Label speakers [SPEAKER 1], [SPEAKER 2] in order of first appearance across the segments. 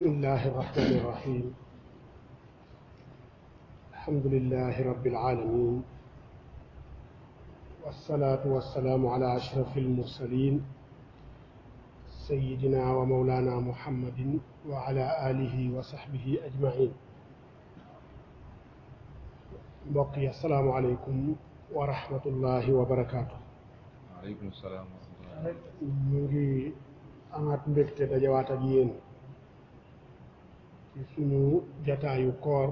[SPEAKER 1] بسم الله الرحمن الرحيم. الحمد لله رب العالمين، والصلاة والسلام على أشرف المرسلين سيدنا ومولانا محمد وعلى آله وصحبه أجمعين. بقي السلام عليكم ورحمة الله وبركاته.
[SPEAKER 2] وعليكم السلام ورحمة الله.
[SPEAKER 1] نجي أمات mbégte dajawaat ak yéen ci suñu jataayu koor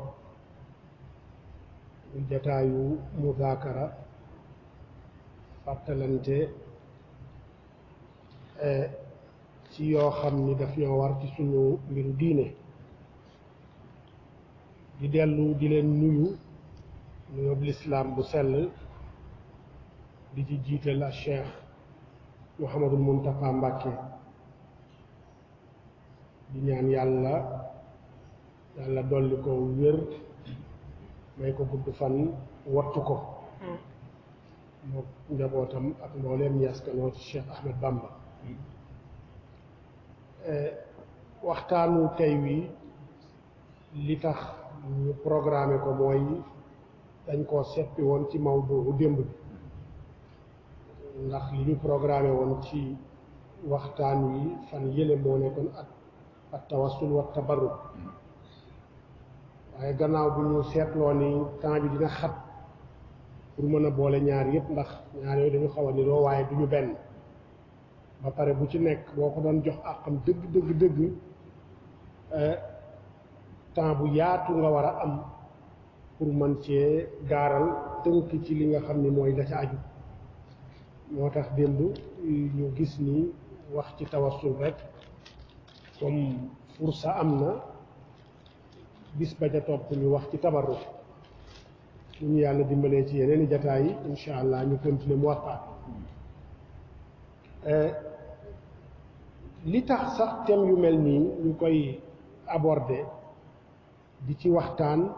[SPEAKER 1] jataayu muzaakara fàttalante ci yoo xam ni daf ñoo war ci suñu mbiru diine di dellu di leen nuyu nuyoob lislaam bu sell di ci jiital a Cheikh Mouhamadul Muntaqa Mbàkke di ñaan yàlla dolli ko wér may ko gudd fan wattu ko moo njabootam ak mbooleem yaskanoo ci Cheikh Ahmed Bamba. waxtaanu tey wi li tax ñu programmé ko mooy dañ koo seppi woon ci mawdu démb bi ndax li ñu programmé woon ci waxtaan wi fan yële moo nekkoon ak tawassul wa tabarruk waaye gannaaw bi ñu seetloo ni temps bi dina xat pour mën a boole ñaar yëpp ndax ñaar yooyu dañu xaw a niroo waaye du ñu benn ba pare bu ci nekk boo ko doon jox àqam dëgg temps bu yaatu nga war a am pour mën cee gaaral tënk ci li nga xam ni mooy da ca aju moo tax démb ñu gis ni wax ci tawassul rek comme fursa am na bis ba ca topp ñu wax ci tabarruk su ñu yàlla dimbalee ci yeneen i jataay yi incha allah ñu continuer mu waxtaan li tax sax thème yu mel nii ñu koy aborder di ci waxtaan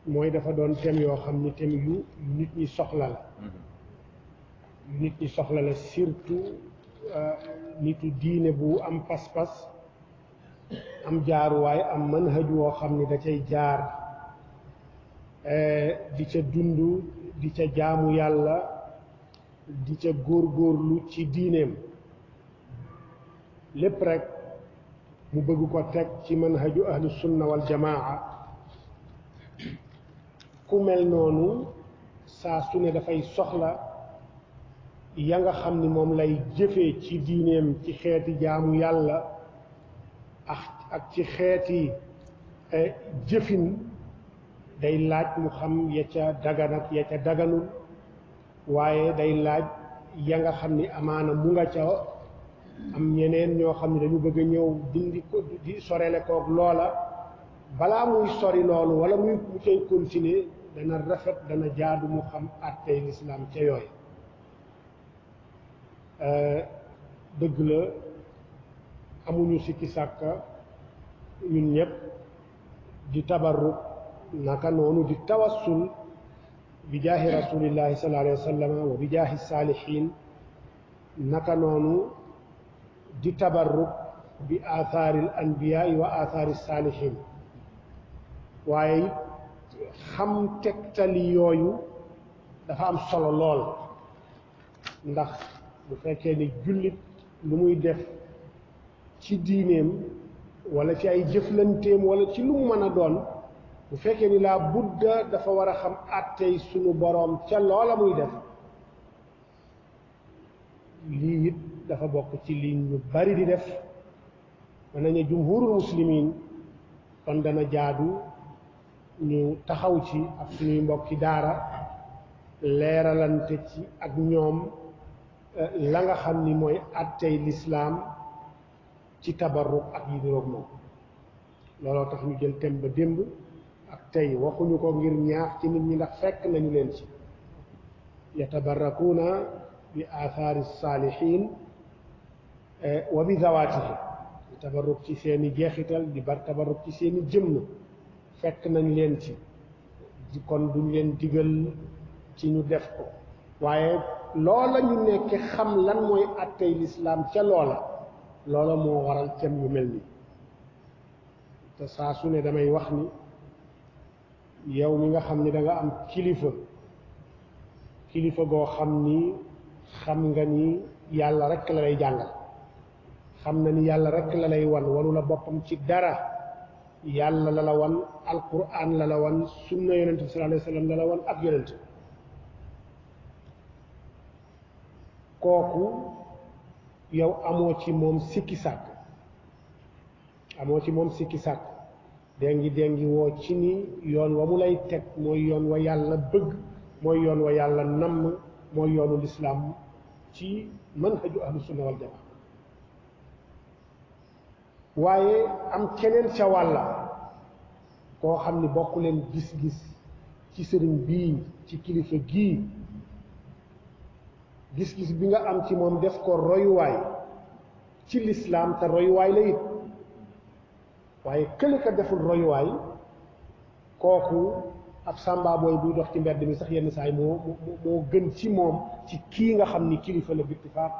[SPEAKER 1] mooy dafa doon thème yoo xam ni thème yu nit ñi soxla la nit ñi soxla la surtout nitu diine bu am pas-pas am jaaruwaay am manhaj woo xam ni da cay jaar di ca dund di ca jaamu yàlla di ca góorgóorlu ci diineem lépp rek mu bëgg ko teg ci manhaju ahlu sunna wal jamaa ku mel noonu saa su ne dafay soxla ya nga xam ni moom lay jëfee ci diineem ci xeeti jaamu yàlla ak ci xeeti jëfin day laaj mu xam ya ca dagan ak ya ca daganul waaye day laaj ya nga xam ni amaana mu nga ca am ñeneen ñoo xam ne dañu bëgg a ñëw dindi ko di sorele koog loola balaa muy sori loolu wala mu cay continuer dana rafet dana jaadu mu xam àttey lislaam ca yooyu dëgg la amuñu sikki sàkka ñun ñëpp di tabarruk naka noonu di tawassul bi jaahi rasulillahi sallallahu alayhi wa sallam wa bi jaahi saalihin naka noonu di tabarruk bi athaaril anbiyaai wa athaari saalihin waaye xam tegtali yooyu dafa am solo lool ndax bu fekkee ni jullit lu muy def ci diineem wala ci ay jëflanteem wala ci lu mu mën a doon bu fekkee ni laa budda dafa war a xam àttey sunu boroom ca loola muy def lii it dafa bokk ci li ñu bari di def mën nañu jumhurul muslimin kon dana jaadu ñu taxaw ci ak suñuy mbokki daara leeralante ci ak ñoom la nga xam ni mooy àttey lislaam ci tabarruk ak yi niroog moom looloo tax ñu jël thème ba démb ak tey waxuñu ko ngir ñaax ci nit ñi ndax fekk nañu leen ci yatabarrakuuna bi athaari saalihin wa bi zawaatihi di tabarruk ci seeni jeexital di tabarruk ci seeni jëmm fekk nañ leen ci kon duñ leen digal ci ñu def ko waaye loola ñu nekk xam lan mooy àttey lislaam ca loola moo waral thème yu mel nii te saa su ne damay wax ni yow mi nga xam ni da nga am kilifa goo xam ni xam nga ni yàlla rekk la lay jàngal xam na ni yàlla rekk la lay wan wanu la boppam ci dara yàlla la la wan alquran la la wan sunna yonent bi sallallahu alayhi wa sallam la la wan ak yonent kooku yow amoo ci moom sikki sàkk dengi woo ci ni yoon wa mu lay teg mooy yoon wa yàlla bëgg mooy yoon wa yàlla namm mooy yoonu lislaam ci manhaju ahlu sunna wal jamaa waaye am keneen ca wàlla koo xam ni bokku leen gis-gis ci sëriñ bii ci kilifa gii gis-gis bi nga am ci moom def ko royuwaay ci lislaam te royuwaay la it waaye kële ka deful royuwaay kooku ab sàmba booy buy dox ci mbedd mi sax yenn saay moo gën ci moom ci kii nga xam ni kilifa la bittifaaq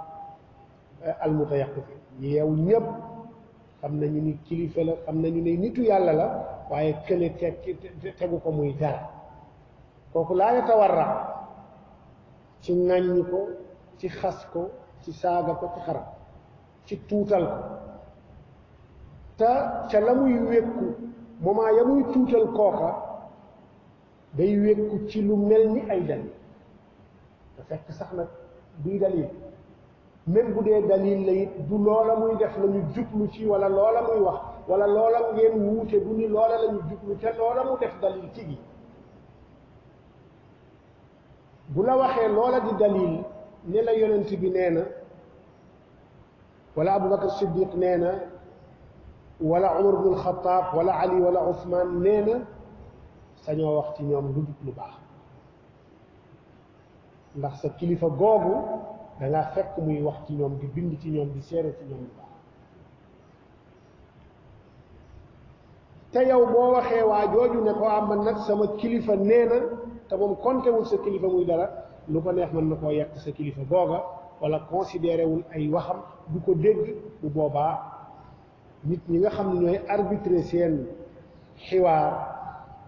[SPEAKER 1] almutayaqqifi yeew ñépp xam nañu ni kilifa la xam nañu ne nitu yàlla la waaye kële tegu ko muy dara kooku laa yatawarra ci ŋàññi ko ci xas ko ci saaga ko ci xarab ci tuutal ko te ca la muy wékku moment ya muy tuutal kooka day wékku ci lu mel ni ay dalil te fekk sax nag duy dalil même bu dee dalil la it du loola muy def la ñu jublu ci wala loola muy wax wala loola ngeen wuute du ni loola la ñu jublu te loola mu def dalil ci gi bu la waxee loola di dalil ne la yonent bi nee na wala Abubakar Siddiq nee na wala Umar ibn al-Khattab wala Ali wala Ousmane nee na sañoo wax ci ñoom lu dut lu baax ndax sa kilifa googu dangaa fekk muy wax ci ñoom di bind ci ñoom di seere ci ñoom lu baax te yow boo waxee waa jooju ne ko am man nag sama kilifa nee na te moom kontewul sa kilifa muy dara lu ko neex mën na koo yàq sa kilifa googa wala considéré wul ay waxam du ko dégg bu boobaa nit ñi nga xam ne ñooy arbitrer seen xiwaar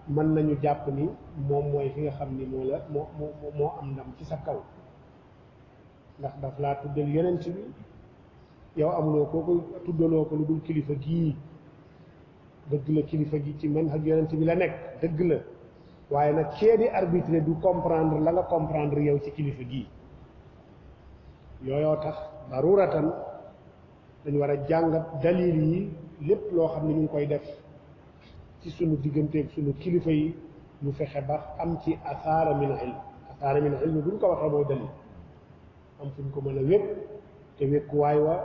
[SPEAKER 1] mën nañu jàpp ni moom mooy fi nga xam ni moo am ndam ci sa kaw ndax daf laa tuddal yonent bi yow amuloo kooku tuddaloo ko lu dul kilifa gii dëgg la kilifa gi ci manhaj yonent bi la nekk dëgg la waaye nag kee di arbitre du comprendre la nga comprendre yow ci kilifa gii yooyoo tax daruratan dañu war a jàngat dalil yi lépp loo xam ne ñu ngi koy def ci sunu digganteeg sunu kilifa yi ñu fexe ba am ci asaara min ilm buñ ko waxee mooy dalil am fuñ ko mën a wékk te wékkuwaay wa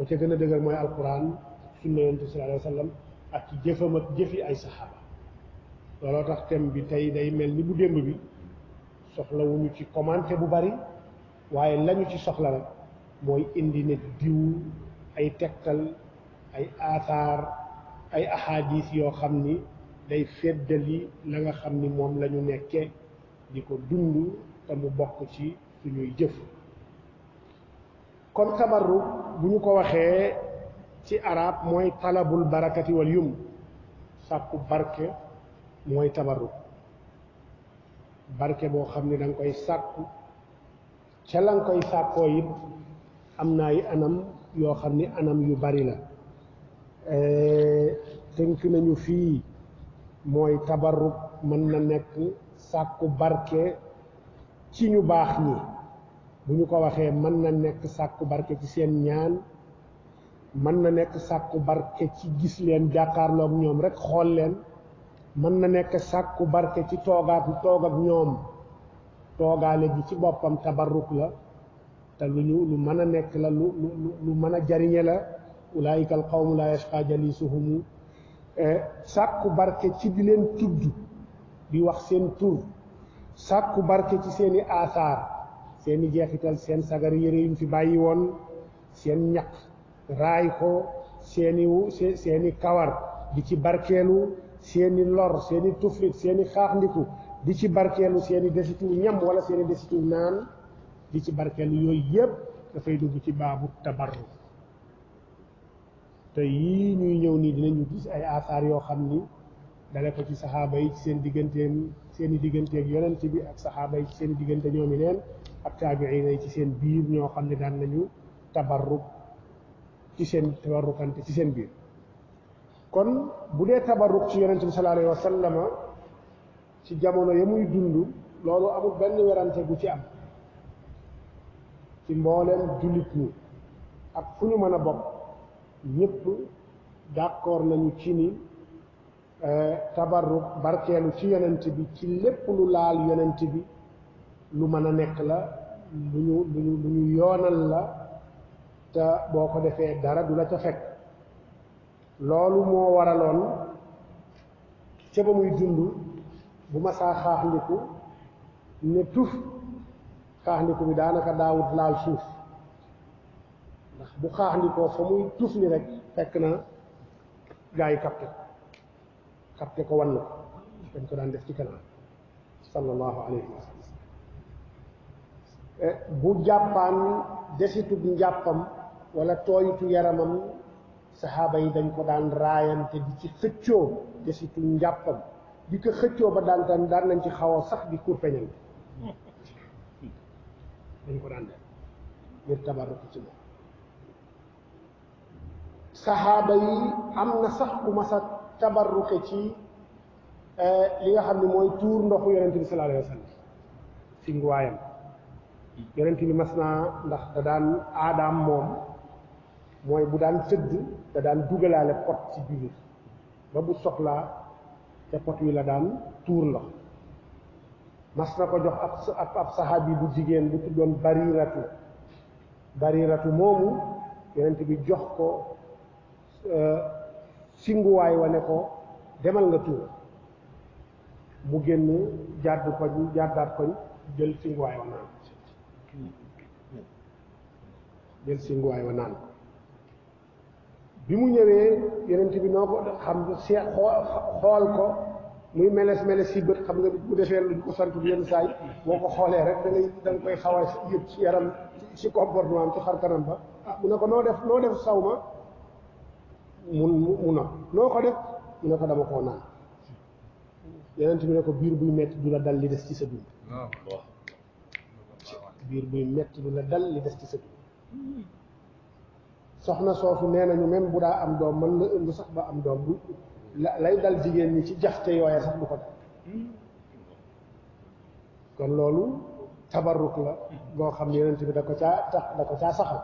[SPEAKER 1] ca gën a dëgër mooy alquran sunna yonent sallallahu alayhi wa sallam ak ci jëfam ak jëfi ay saxaaba looloo tax thème bi tey day mel ni bu démb bi soxlawuñu ci commenté bu bari waaye lañu ci soxla rek mooy indi ne diw ay tegtal ay aathaar ay ahadis yoo xam ni day feddali la nga xam ni moom la ñu nekkee di ko dund te mu bokk ci suñuy jëf kon tabarruk bu ñu ko waxee ci arab mooy talabul barakati wal yum sàkku barke mooy tabarruk barke boo xam ne da nga koy sàkku ca la nga koy sàkkoo it am na ay anam yoo xam ni anam yu bari la tënk nañu fii mooy tabarruk mën na nekk sàkku barke ci ñu baax ñi bu ñu ko waxee mën na nekk sàkku barke ci seen ñaan mën na nekk sàkku barke ci gis leen jàkkaarloog ñoom rek xool leen mën na nekk sàkku barke ci toog ak ñoom toogaale gi ci boppam tabarruk la te lu mën a nekk la lu mën a jariñe la ulaayika al qawmu la yashqa jalisuhum sàkku barke ci di leen tudd di wax seen tur sàkku barke ci seeni aasaar seeni jeexital seen sagar yére yuñ fi bàyyi woon seen ñaq raay ko seeni kawar di ci barkeelu seeni lor seeni tuflit seeni xaaxndiku di ci barkeelu seeni desitu ñam wala seeni desitu naan di ci barkeelu yooyu yépp dafay dugg ci baabu tabarruk te yii ñuy ñëw nii dinañu gis ay asaar yoo xam ni dale ko ci saxaaba yi ci seen i digganteeg yonent bi ak saxaaba yi ci seen i diggante ñoomi neen ak taabiina yi ci seen biir ñoo xam ne daan nañu tabarrukante ci seen biir kon bu dee tabarruk ci yonent bi sallallahu alayhi wa sallama ci jamono ya muy dund loolu amul benn werante gu ci am ci mbooleem jullit ñi ak fu ñu mën a bokk ñëpp d'accord nañu ci ni tabarruk barkeelu ci yonent bi ci lépp lu laal yonent bi lu mën a nekk la lu ñu yoonal la te boo ko defee dara du la ca fekk loolu moo waraloon ca ba muy dund bu ma saa xaaxndiku ne tuf xaaxndiku bi daanaka daawut laal suuf ndax bu xaaxndikoo fa muy tuf ni rek fekk na gaa yi kapte ko wann ko dañ ko daan def ci kanam sallallahu alayhi wa sallam bu jàppaan desitug njàppam wala tooyitu yaramam saxaaba yi dañ ko daan raayante di ci xëccoo desitug njàppam di ko xëccoo ba daan nañ ci xaw a sax di kurpeñal dañ ko daan def ngir tabarruku ci moom saxaaba yi am na sax ku mas a tabarruke ci li nga xam ne mooy tuur ndoxu yonent bi sallallahu alayhi wa sallam si nguwaayam yonent bi mas naa ndax da daan aadaam moom mooy bu daan tëdd da daan dugalaale pot ci biir ba bu soxlaa te pot wi la daan tuur ndox mas na ko jox ab saxaabi bu jigéen bu tuddoon bariratu moomu yonent bi jox ko singuwaay wa ne ko demal nga tuur mu génn jàddaat koñ jël singuwaay wa naan bi mu ñëwee yonent bi noo ko xam xool ko muy meles si bët xam nga bu defee luñ ko sant yenn saay boo ko xoolee rek da nga koy xaw a yëg ci yaram ci comportement am ci xar kanam ba mu ne ko noo def saw ma mu na noo ko def mu ne ko dama koo naan yonent bi ne ko biir buy metti du la dal li des ci sa dund biir buy metti du la dal li des ci sa dund soxna soosu nee nañu même bu daa am doom mën na ëmb sax ba am doom bu lay dal jigéen ñi ci jaxte yooya sax du ko dal kon loolu tabarruk la boo xam ne yonent bi da ko caa saxal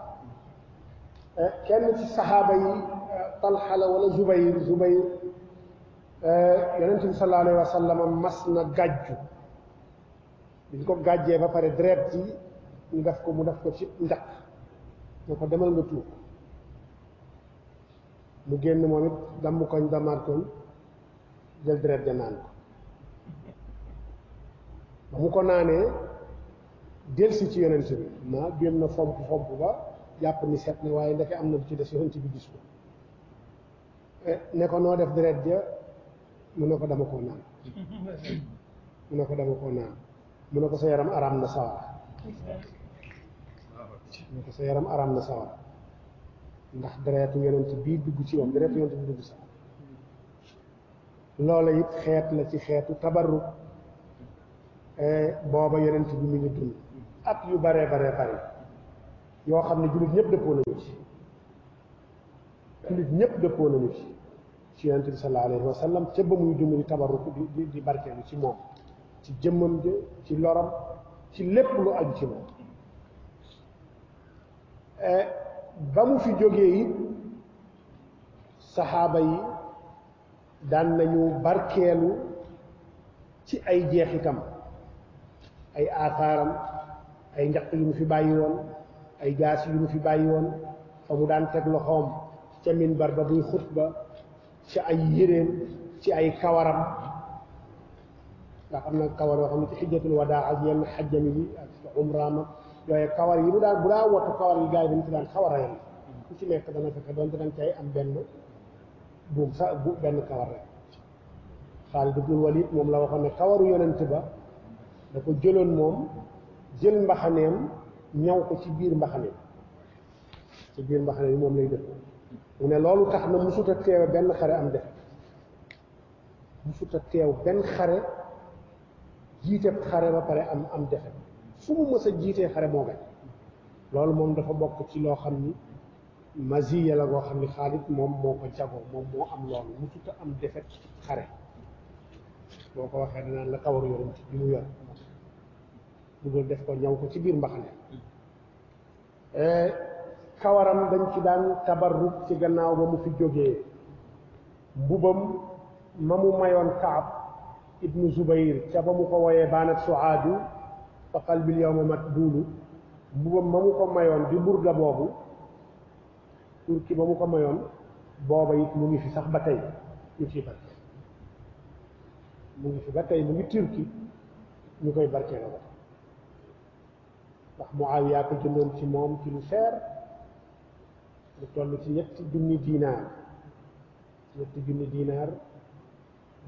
[SPEAKER 1] kenn ci saxaaba yi Talha la wala Zubayr yonent bi sallallahu alayhi wa sallam mas na gàjju biñ ko gàjjee ba pare deret ji mu def ko ci njaq ne ko demal nga tuur mu génn moom it damm koñ damaat koñ jël deret ja naan ko ba mu ko naanee delsi ci yonent bi ma génn na fomp ba jàpp ni set na waaye ndeke am na lu ci des yonent bi gis ko ne ko noo def deret ja mu ne ko dama koo naan mu ne ko sa yaram araam na sawara ndax deretu yonent bii dugg ci moom deretu yonent bi dugg sax loola it xeet la ci xeetu tabarruk booba yonent bi mu ngi dund at yu bare yoo xam ne jullit ñëpp dëppoo nañu ci yonent bi sallallahu alayhi wa sallam ca ba muy dund di tabarruk di barkeelu ci moom ci jëmmam ja ci loram ci lépp lu aju ci moom ba mu fi jógee it saxaaba yi daan nañu barkeelu ci ay jeexitam ay aasaaram ay njaq yu mu fi bàyyi woon ay jaas yu mu fi bàyyi woon fa mu daan teg loxoom ca minbar ba buy xutba ci ay yéreem ci ay kawaram ndax am na kawar yoo xam ne ci xijjatul wadaa ak yenn xajjami bi ak umraam ak yooyu kawar yi bu daa wattu kawar yi gars yi dañ ci daan xawar a yem ku ci nekk dana fexe doonte dañ cay am benn buum benn kawar rek Xaalid ibnul Walid moom la waxoon ne kawaru yonent ba da ko jëloon moom jël mbaxaneem ñaw ko ci biir mbaxaneem moom lay def mu ne loolu tax na musuta teewe benn xare am defet musuta teew benn xare jiite xare ba pare am defet fu mu mës a jiitee xare moo gañ loolu moom dafa bokk ci loo xam ni maziya la goo xam ni Xaalid moom moo ko jagoo moom moo am loolu musuta am defet ci xare boo ko waxee danaan la kawaru yonent bi mu yor dugal def ko ñaw ko ci biir mbaxane kawaram dañ ci daan tabarruk ci gannaaw ba mu fi jógee mbubam ma mu mayoon Kaab ibnu Zubayr ca ba mu ko woyee baanat suaadu fa qalbil yawma matbuulu mbubam ma mu ko mayoon di burda boobu turki ba mu ko mayoon booba it mu ngi fi sax ba tey ñu ciy barke mu ngi fi ba tey mu ngi turki ñu koy barke la ba ndax Muawiya ko jëndoon ci moom ci lu seer lu toll ci ñetti junni diinaar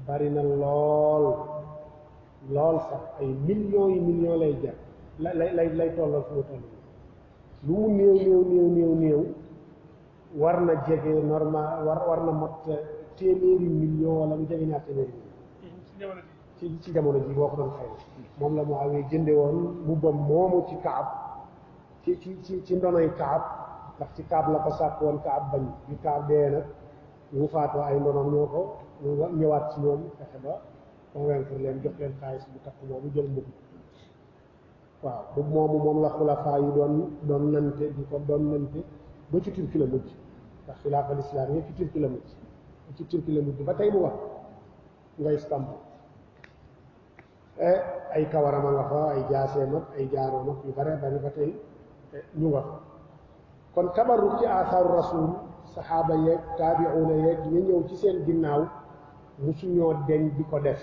[SPEAKER 1] bari na lool sax ay millions yi millions lay jar lay tollal fu mu toll lu mu néew war na jege normal war na mot téeméeri million wala lu jege ñaar téeméeri million ci jamono ji boo ko doon xëy moom la Muawiya jënde woon mbubbam moomu ci Kaab ci ndonoy Kaab ndax ci Kaab la ko sàkk woon Kaab bañ bi Kaab dee nag ñu faatoo ay ndonom ñoo ko ñëwaat ci ñoom fexe ba convaincre leen jox leen xaalis bu takk moomu jël mbubb waaw mbubb moomu moom la xulafaa yi doon nante di ko doon nante ba ci Turki la mujj ndax xilaafa lislaam yi ci Turki la mujj ba tey mu wax nga Istanbul ay kawarama nga fa ay jaaseem ak ay jaaroom ak yu bare bari ba tey ñu nga fa kon tabarruk ci athaaru rasul saxaaba yeeg taabiuuna yeeg ñu ñëw ci seen ginnaaw musuñoo deñ di ko def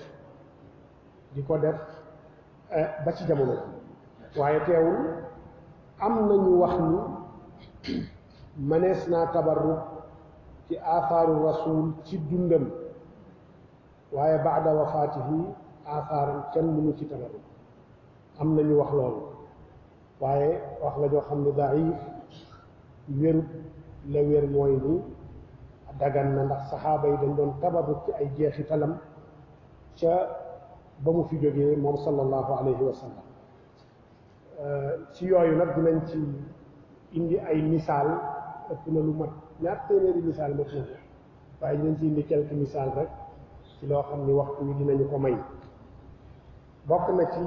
[SPEAKER 1] ba ci jamono ji waaye teewul am nañu wax ni mënees naa tabarruk ci athaaru rasul ci dundam waaye baada wafaatihi athaaram kenn mënu ci tabarruk am nañu wax loolu waaye wax la joo xam ne daif wérut la wér mooy ni dagan na ndax saxaaba yi dañ doon tabarruk ci ay jeexitalam ca ba mu fi jógee moom sallallahu alayhi wa sallam ci yooyu nag dinañ ci indi ay misaal ëpp na lu mat ñaar téeméeri misaal mat na waaye dinañ ci indi quelques misaal rek ci loo xam ni waxtu wi dinañu ko may bokk na ci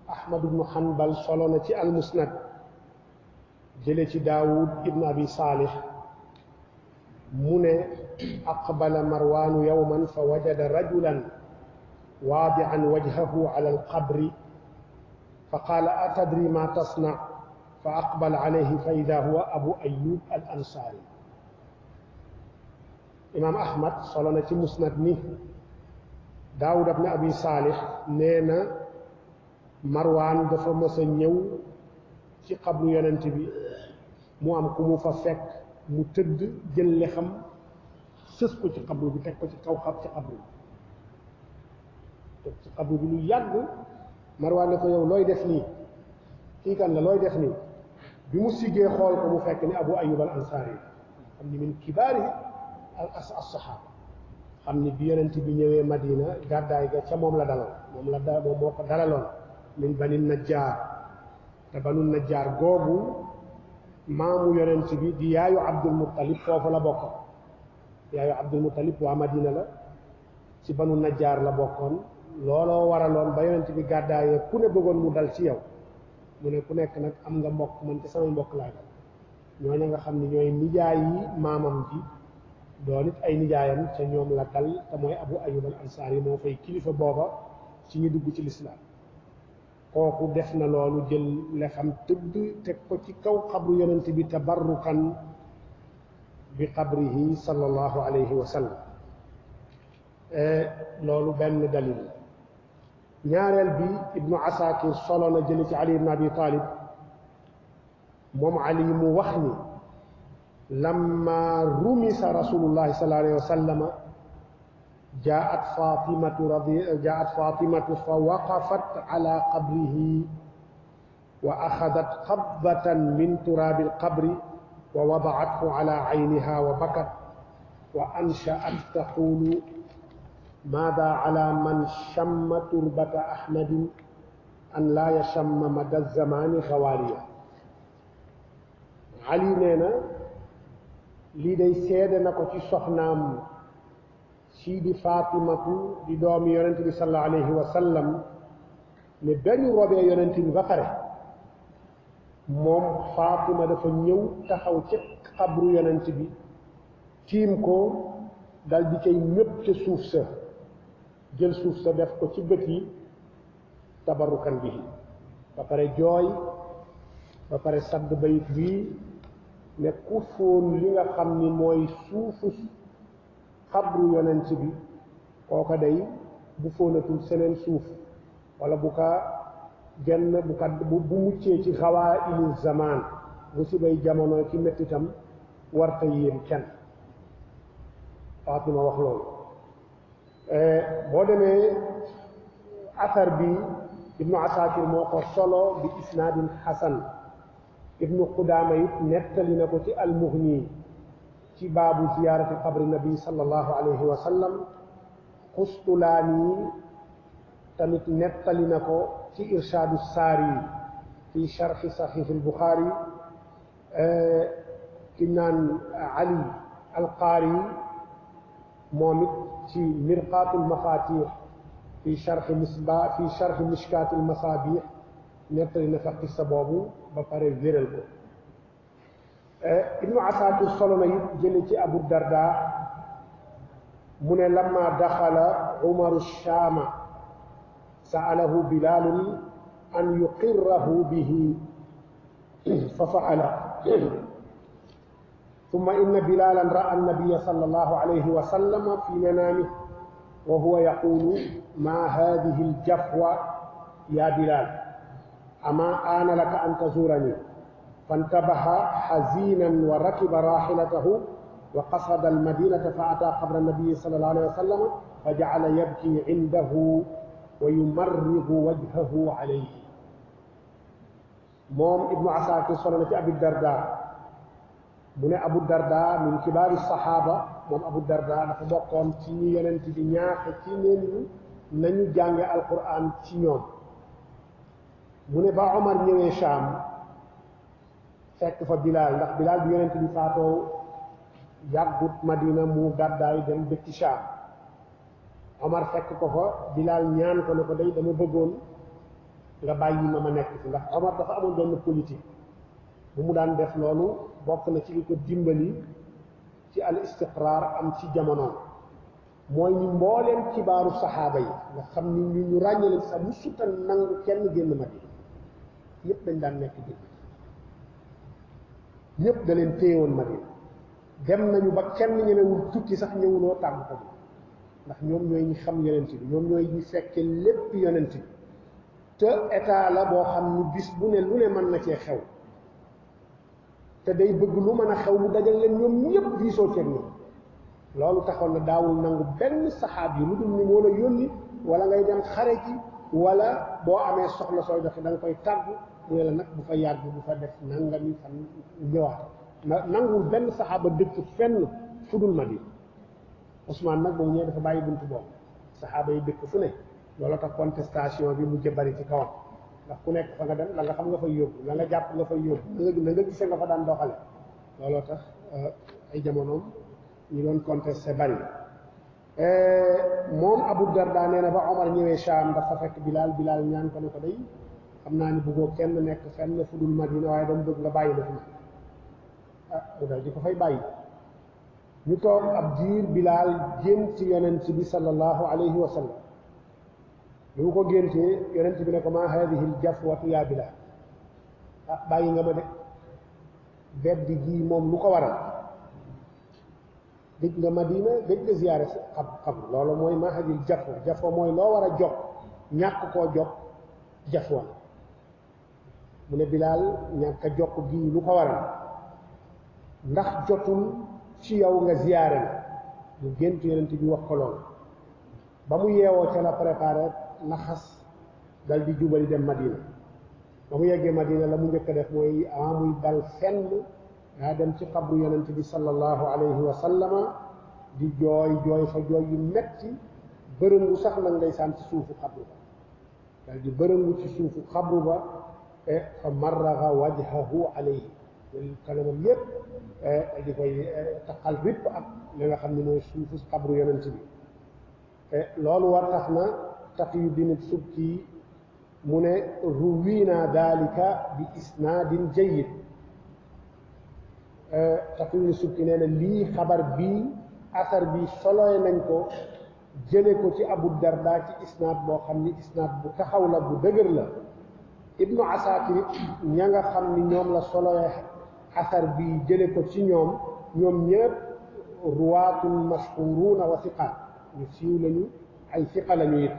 [SPEAKER 1] Ahmad ibnu Hanbal solo na ci al-Musnad jële ci Daawud ibn Abi Salih mu ne aqbala Marwaanu yawman fa wajada rajulan waadi'an wajhahu ala al-qabri fa qaala atadri ma tasna' fa aqbala alayhi fa idaa huwa Abu Ayyub al-Ansaari. Imaam Ahmad solo na ci Musnad ni Daawud ibn Abi Salih nee na Marwaan dafa mës a ñëw ci xabru yonent bi mu am ku mu fa fekk mu tëdd jël lexam sës ko ci xabru bi teg ko ci kaw ci xabru bi lu yàgg Marwaan ne ko yow looy def nii kii kan la looy def nii bi mu siggee xool ko mu fekk ni Abu Ayyub al Ansaari xam ni min kibaari as-saxaaba xam ni bi yonent bi ñëwee Madina gàddaay ga ca moom la dalal moom moo ko dalaloon min bani Najjaar te banu Najjaar googu maamu yonent bi di yaayu Abdul Muttalib foofu la bokkoon yaayu Abdul Muttalib waa Madina la ci banu Najjaar la bokkoon looloo waraloon ba yonent bi gàddaayee ku ne bëggoon mu dal ci yow mu ne ku nekk nag am nga mbokk man ci samay mbokk laa dal ñooñu nga xam ne ñooy nijaay yi maamam ji doon it ay nijaayam ca ñoom la dal te mooy Abu Ayyub al Ansaari moo fay kilifa booba ci ñu dugg ci lislaam kooku def na loolu jël lexam tëdd teg ko ci kaw xabru yonent bi tabarrukan bi qabrihi sallallahu alayhi wa sallam loolu benn dalil ñaareel bi Ibnu Asakir solo na jële ci Ali ibn Abi Talib moom Ali mu wax ni lamma rumisa rasulullahi sallallahu alayhi wa sallam jaat Fatimatu fa waqafat ala qabrihi wa axadat qabdatan min turaabi alqabri wa wadaathu ala ayniha wa bakat wa anshaat taqulu maada ala man shamma turbata ahmadin an laa yashamma mada zamani xawaaliya. Ali nee na lii day seede na ko ci soxnaam sii di Faatimatu di doomi yonent bi sallallahu alayhi wa sallam ne dañu robee yonent bi ba pare moom Faatima dafa ñëw taxaw ci xabru yonent bi tiim ko dal di cay ñëpp ca suuf sa jël suuf sa def ko ci bët yi tabarukan bi ba pare jooy ba pare sadd bayit bii ne ku fóon li nga xam ni mooy suufu xabru yonent bi kooka day bu fóonatul seneen suuf wala bu muccee ci xawaa ili zaman bu subay jamono ci mettitam warta yéem kenn. Fatima wax loolu. boo demee athar bi ibnu asakir moo ko solo bi isnaadin xasan. ibnu Qudaama it nettali na ko ci almughni ci baabu ziyaarati qabri nabi sallallahu alayhi wa sallam. Xustulaani tamit nettali na ko ci irshaadu saari fi sharxi saxiix albuxaari. ki naan Ali alqaari moom it ci mirqaatul mafaatix fi sharxi mishkaatil masaabiix nettali na fa qissa boobu ba pare wéral ko. ibnu Asaakir solo na it jële ci Abu Darda mu ne lamma daxala Umaru Shaama sa'alahu Bilaalun an yuqirrahu bihi fa fa'ala ثم إن بلالا رأى النبي صلى الله عليه وسلم في منامه وهو يقول ما هذه الجفوة يا بلال أما آن لك أن تزورني فانتبه حزينا وركب راحلته وقصد المدينة فأتى قبر النبي صلى الله عليه وسلم فجعل يبكي عنده ويمرغ وجهه عليه. moom Ibnu Asaakir solo na ci Abi Darda mu ne Abu Darda min kibaari saxaaba moom Abu Darda dafa bokkoon ci ñi yonent bi ñaaxe ci neen nañu jànge alquran ci ñoom. mu ne ba Omar ñëwee Shaam fekk fa Bilaal ndax Bilaal bi yonent bi faatoo yàggut Madina mu gàddaay dem dëkki Shaam. Omar fekk ko fa Bilaal ñaan ko ne ko day dama bëggoon nga bàyyi ma nekk fi ndax Omar dafa amoon benn politique bu mu daan def loolu bokk na ci li ko dimbali ci al istiqraar am ci jamono mooy ñu mbooleem kibaaru saxaaba yi nga xam ni ñu ràññale sax mu suta nangu kenn génn Madina ñëpp dañ daan nekk génn ñëpp da leen téyewoon Madina dem nañu ba kenn ñemewul tukki sax ñëwuloo tàgg ko ndax ñoom ñooy ñi xam yonent bi ñoom ñooy ñi fekke lépp yonent bi te état la boo xam ni bis bu ne lu ne mën na cee xew te day bëgg lu mën a xew mu dajal leen ñoom ñëpp diisoo ceeg ñoom. loolu taxoon na daawul nangu benn saxaab yi lu dul ni moo la yónni wala ngay dem xare ji wala boo amee soxla sooy doxi da nga koy tàggu mu ne la nag bu fa yàgg bu fa def nangami fan ñëwaat nanguwul benn saxaaba dëkk fenn fu dul Madina. Ousmane nag ba mu ñëwee dafa bàyyi buntu boobu saxaaba yi dëkk fu ne loolu tax contestation bi mu jëbari ci kawam ndax ku nekk fa nga dem la nga xam nga fay yóbbu la nga jàpp nga fay yóbbu la nga gisee nga fa daan doxale looloo tax ay jamonoom ñu doon contesté bari. moom Abu Darda nee na ba Omar ñëwee Shaam dafa fekk Bilaal ñaan ko ne ko day xam naa ni bëggoo kenn nekk fenn fu dul Madina waaye dama bëgg nga bàyyi la fi mu dal di ko fay bàyyi. ñu toog ab diir Bilaal gént yonent bi sallallahu alayhi wa sallam bi mu ko géntee yonent bi ne ko maa haadihi l-jafwatu yaa Bilaal bàyyi nga ma de beddi gii moom lu ko waral gëj nga Madina gëj nga ziyaare xam loolu mooy maa haadihi l-jafwa mooy loo war a jog ñàkk koo jog jafwa mu ne Bilaal ñàkk a jokk gii lu ko waral ndax jotul ci yow nga ziyaare na mu gént yonent bi wax ko loolu ba mu yeewoo ca la préparé naxas dal di jubali dem Madina ba mu yeggee Madina la mu njëkk a def mooy muy dal fenn daa dem ci xabru yonent bi sallallahu alayhi wa sallama di jooy fa jooy yu metti bërëngu sax nag ndeysaan ci suufu xabru ba daal di bërëngu ci suufu xabru ba fa marraga wajhahu alayhi kanamam yépp di koy taqal ripp ak li nga xam ne mooy suufu xabru yonent bi loolu war tax na Taqiyuddin Subki mu ne ruwina dalika bi isnaadin jayyid Taqiyuddin Subki nee na lii xabar bii asar bi soloy nañ ko jële ko ci Abu Darda ci isnaad boo xam ni isnaad bu taxaw la bu dëgër la Ibnu Asakir ña nga xam ni ñoom la soloy asar bi jële ko ci ñoom ñëpp ruwaatun mashhuruuna wa siqaat ñu siiw lañu ay siqa lañu it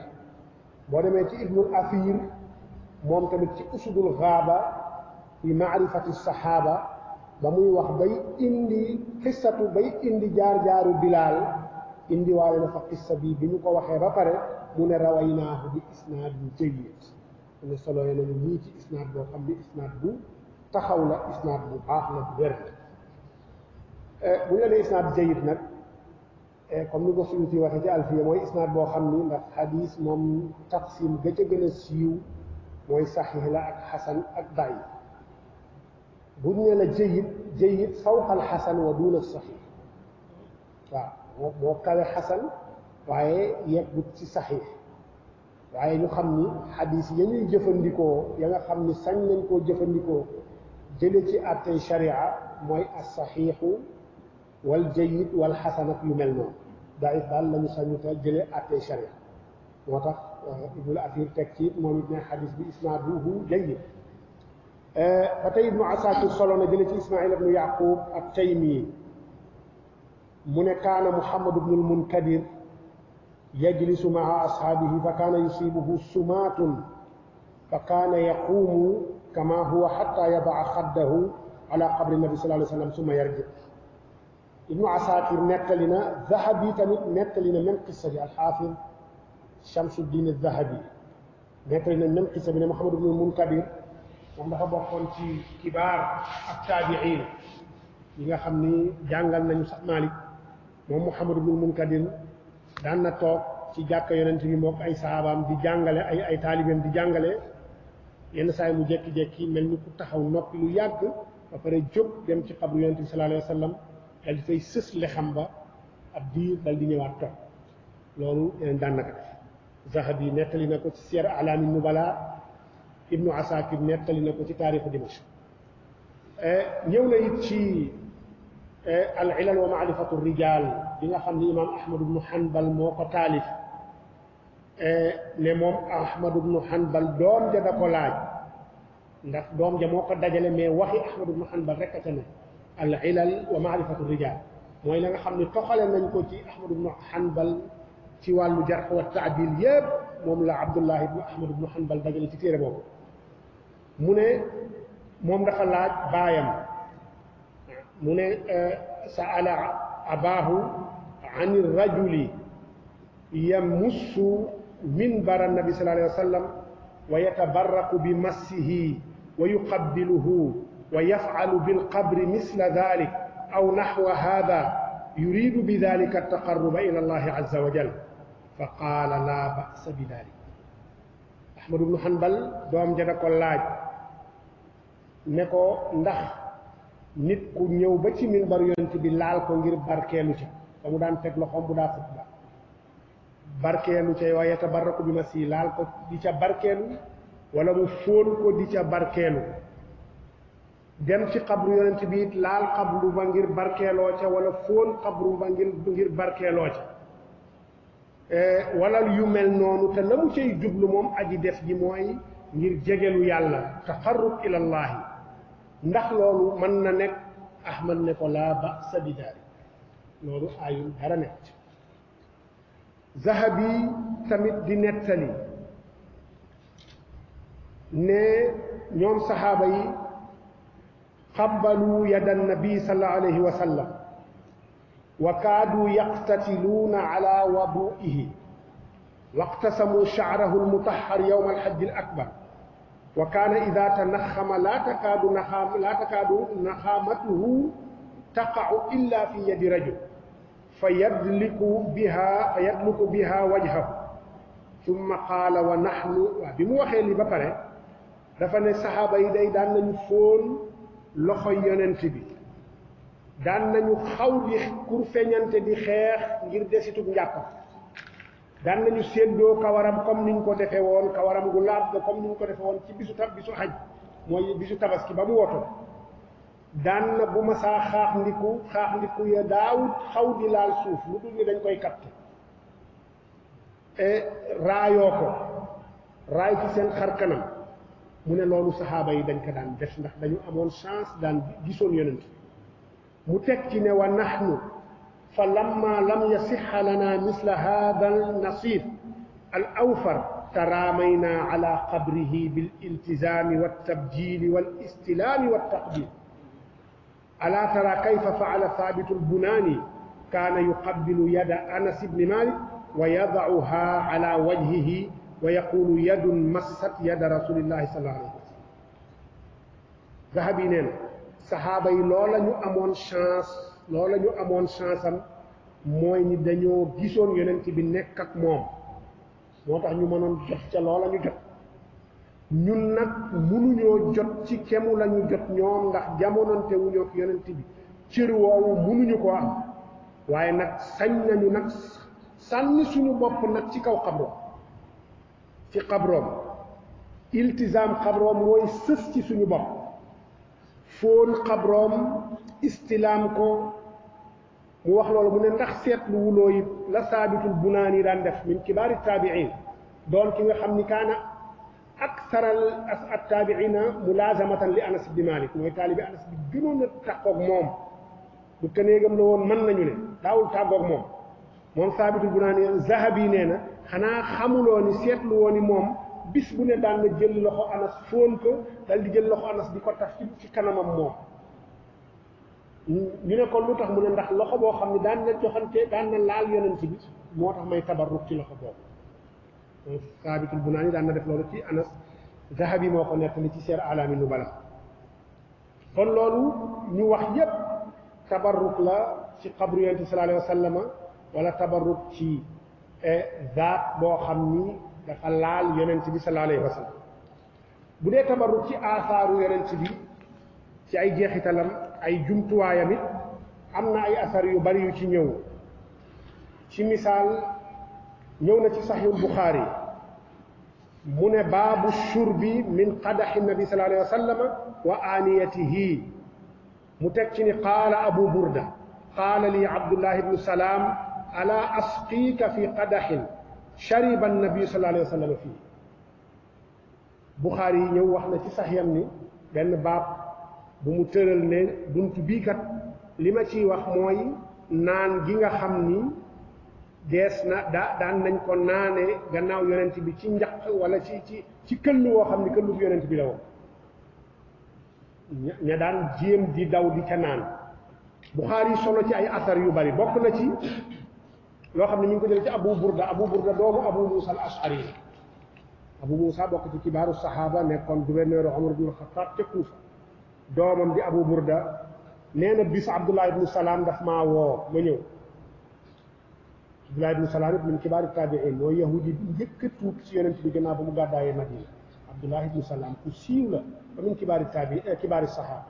[SPEAKER 1] boo demee ci Ibnul Athir moom tamit ci usudul gaaba fi maarifati saxaaba ba muy wax bay indi xissatu bay indi jaar-jaaru Bilaal indi waale na fa xissa bi ñu ko waxee ba pare mu ne rawaynaahu bi isnaadin jayyid mu ne solo nañu nii ci isnaad boo xam ne isnaad bu taxaw la isnaad bu baax la bu wér bu ñu la nee isnaad jayyid nag comme ni ko Suyuti waxee ci Alfiya mooy isnaad boo xam ni ndax xadiis moom taqsim ga ca gën a siiw mooy saxiix la ak xasan ak daif bu ñu ne la jayyid fawqa al xasan wa duuna saxiix waaw moo kawe xasan waaye yeggut ci saxiix waaye ñu xam ni xadiis ya ñuy jëfandikoo ya nga xam ni sañ nañ koo jëfandikoo jële ci àttey sharia mooy as saxiixu wal jayyid wal xasan ak yu mel noonu daif daal lañu sañuta jële àttey sharia moo tax Ibnul Athir teg ci moom it ne xadis bi isnaaduhu jayyid ba tey Ibnu Asakir solo na jële ci Ismail ibnu Yaqub at-Taymi mu ne kaana Muhammad ibnul Munkadir yajlisu maa ashaabihi fa kaana yusibuhu sumaatun fa kaana yaquumu kama huwa xatta yadaa xaddahu ala qabri nabi sallallahu alayhi wa sallam summa yarji Ibnu Asakir nettali na Zahabi tamit nettali na même qissa bi alxaafid Shamsuddin Zahabi nettali na même qissa bi ne Muhammad ibnul Munkadir moom dafa bokkoon ci kibaar ak taabiin yi nga xam ni jàngal nañu sax Maalik moom Muhammad ibnul Munkadir daan na toog ci jàkka yonent bi mook ay sahabaam di jàngale ay taalibeem di jàngale yenn saa yi mu jekki-jekki mel ni ku taxaw noppi lu yàgg ba pare jóg dem ci xabru yonent bi sallallahu alayhi wa sallam dal di fay sës lexam ba ab diir dal di ñëwaat toog loolu yeneen daan na ko def Zahabi nettali na ko ci Siyar Alaami Nubala Ibnu Asakir nettali na ko ci taarixu Dimashq ñëw na it ci al ilal wa maarifatu rijal bi nga xam ni imaam Ahmad ibnu Hanbal moo ko taalif ne moom Ahmad ibnu Hanbal doom ja da ko laaj ndax doom ja moo ko dajale mais waxi Ahmad ibnu Hanbal rek a ca ne al ilal wa maarifatu rijal mooy la nga xam ni toxale nañ ko ci Ahmad ibnu Hanbal ci wàllu jarh wa taadil yépp moom la Abdullah ibnu Ahmad ibnu Hanbal dajale ci téere boobu mu ne moom dafa laaj baayam mu ne saala abaahu an rajuli yamussu minbara nabi sallallahu alayhi wa sallam wa yatabarraku bi massihi wa yuqabbiluhu wa yaf'alu bilqabri misla dhalik aw naxwa hada yuridu bi dhalika altaqarruba ila allahi azza wa jal fa qaala laa ba'sa bi dhalik Ahmad ibnu Hanbal doom ja da ko laaj ne ko ndax nit ku ñëw ba ci minbar yonent bi laal ko ngir barkeelu ca ba mu daan teg loxoom bu daa xutba barkeelu ca wa yatabarraku bi masi laal ko di ca barkeelu wala mu fóon ko di ca barkeelu dem ci xabru yonent bi it laal xabru ba ngir barkeeloo ca wala fóon xabru ba ngir barkeeloo ca wala yu mel noonu te la mu cay jublu moom aji def ji mooy ngir jegelu yàlla taqarrub ilallahi ndax loolu mën na nekk Ahmad ne ko laa ba'sa bi daalik loolu ayul dara nekk Zahabi tamit di nettali ne ñoom saxaaba yi qabbalu yada nabi sallallahu alayhi wa sallam wa kaadu yaqtatiluuna ala wadu'ihi waqtasamu sha'rahu almutahhar yawma alhajj alakbar wa kaana ida tanaxama laa takaadu naxaamatuhu taqa'u illa fi yadi rajul fa yadliku biha wajhahu summa qaala wa naxnu waaw bi mu waxee li ba pare dafa ne saxaaba yi day daan nañu fóon loxo yonent bi daan nañu xaw di kur feñante di xeex ngir desitug njàppam daan nañu séddoo kawaram comme niñ ko defee woon kawaram gu laab ga comme niñ ko defee woon ci bisu xaj mooy bisu tabaski ba mu woto daan na bu ma saa xaax ndiku ya daawut xaw di laal suuf lu dul ni dañ koy katte raayoo ko raay ci seen xar kanam mu ne loolu saxaaba yi dañ ko daan def ndax dañu amoon chance daan gisoon yonent mu teg ci ne wa nahnu fa lamma lam yasixa lana misla hada al nasib al awfar taraamayna ala qabrihi bil iltizami waltabjili wal istilami waltaqbil ala tara kayfa faala thabitu lbunaani kaana yuqabbilu yada anas ibni malik wa yadacuha ala wajhihi wa yaqulu yadun massat yada rasulillahi sallallahu alayhi wa sallam Zahabi nee na saxaaba yi loola ñu amoon chance am mooy ni dañoo gisoon yonent bi nekk ak moom moo tax ñu mënoon jot ca loola ñu jot ñun nag mënuñoo jot ci kemu la ñu jot ñoom ndax jamononte wuñoo ak yonent bi cër woowu mënuñu ko am waaye nag sañ nañu nag sànni suñu bopp nag ci kaw xabroom ci xabroom iltizaam xabroom mooy sës ci suñu bopp fóon xabroom istilaam ko mu wax loolu mu ne ndax seetlu wuloo it la saabitul bunaani daan def min kibaari taabiin doon ki nga xam ni kaana aksaral attaabiina mulaazamatan li anas ibni malik mooy taalibi anas bi gënoon a tàggoog moom bu këneegam la woon mën nañu ne daawul tàggoog moom saabitul bunaani Zahabi nee na xanaa xamuloo ni seetlu woo ni moom bis bu ne daan na jël loxo anas fóon ko dal di jël loxo anas di ko taf ci kanamam moom ñu ne kon lu tax mu ne ndax loxo boo xam ne daan na joxante daan na laal yonent bi moo tax may tabarruk ci loxo boobu saabitul bunaani daan na def loolu ci anas Zahabi moo ko nettali ci Siyar A'laami Nubala kon loolu ñu wax yépp tabarruk la ci xabru yonent bi sallallahu alayhi wa sallam wala tabarruk ci zaat boo xam ni dafa laal yonent bi sallallahu alayhi wa sallam bu dee tabarruk ci aasaaru yonent bi ci ay jeexitalam ay jumtuwaayam it am na ay asar yu bari yu ci ñëw ci misaal ñëw na ci saxiihul Buxaari mu ne baabu shurbi min qadaxi nabi sallallahu alayhi wa sallam wa aaniyatihi mu teg ci ni qaala abu burda qaala li abdullah ibnu salaam ala asqiika fi qadaxin shariba annabi sallallahu alayhi wa sallam fii Buxaari yi ñëw wax na ci saxiixam ni benn baab bu mu tëral ne bunt bii kat li ma ciy wax mooy naan gi nga xam ni dees na daan nañ ko naane gannaaw yonent bi ci njaq wala ci këll woo xam ni këllu yonent bi la woon ña daan jéem di daw di ca naan Buxaari solo ci ay asar yu bari bokk na ci loo xam ne ñu ngi ko jël ci Abu Burda doomu Abu Muusa al Ashari Abu Muusa bokk ci kibaaru saxaaba nekkoon gouverneur Omar ibn Xattaab ca Kuufa doomam di Abu Burda nee na bis Abdullah ibnu Salaam daf maa woo ma ñëw Abdullah ibnu Salaam it min kibaari taabiin mooy yahudi bi njëkk a tuub ci yonent bi gannaaw ba mu gàddaayee Madina Abdullah ibnu Salaam ku siiw la ba min kibaari kibaari saxaaba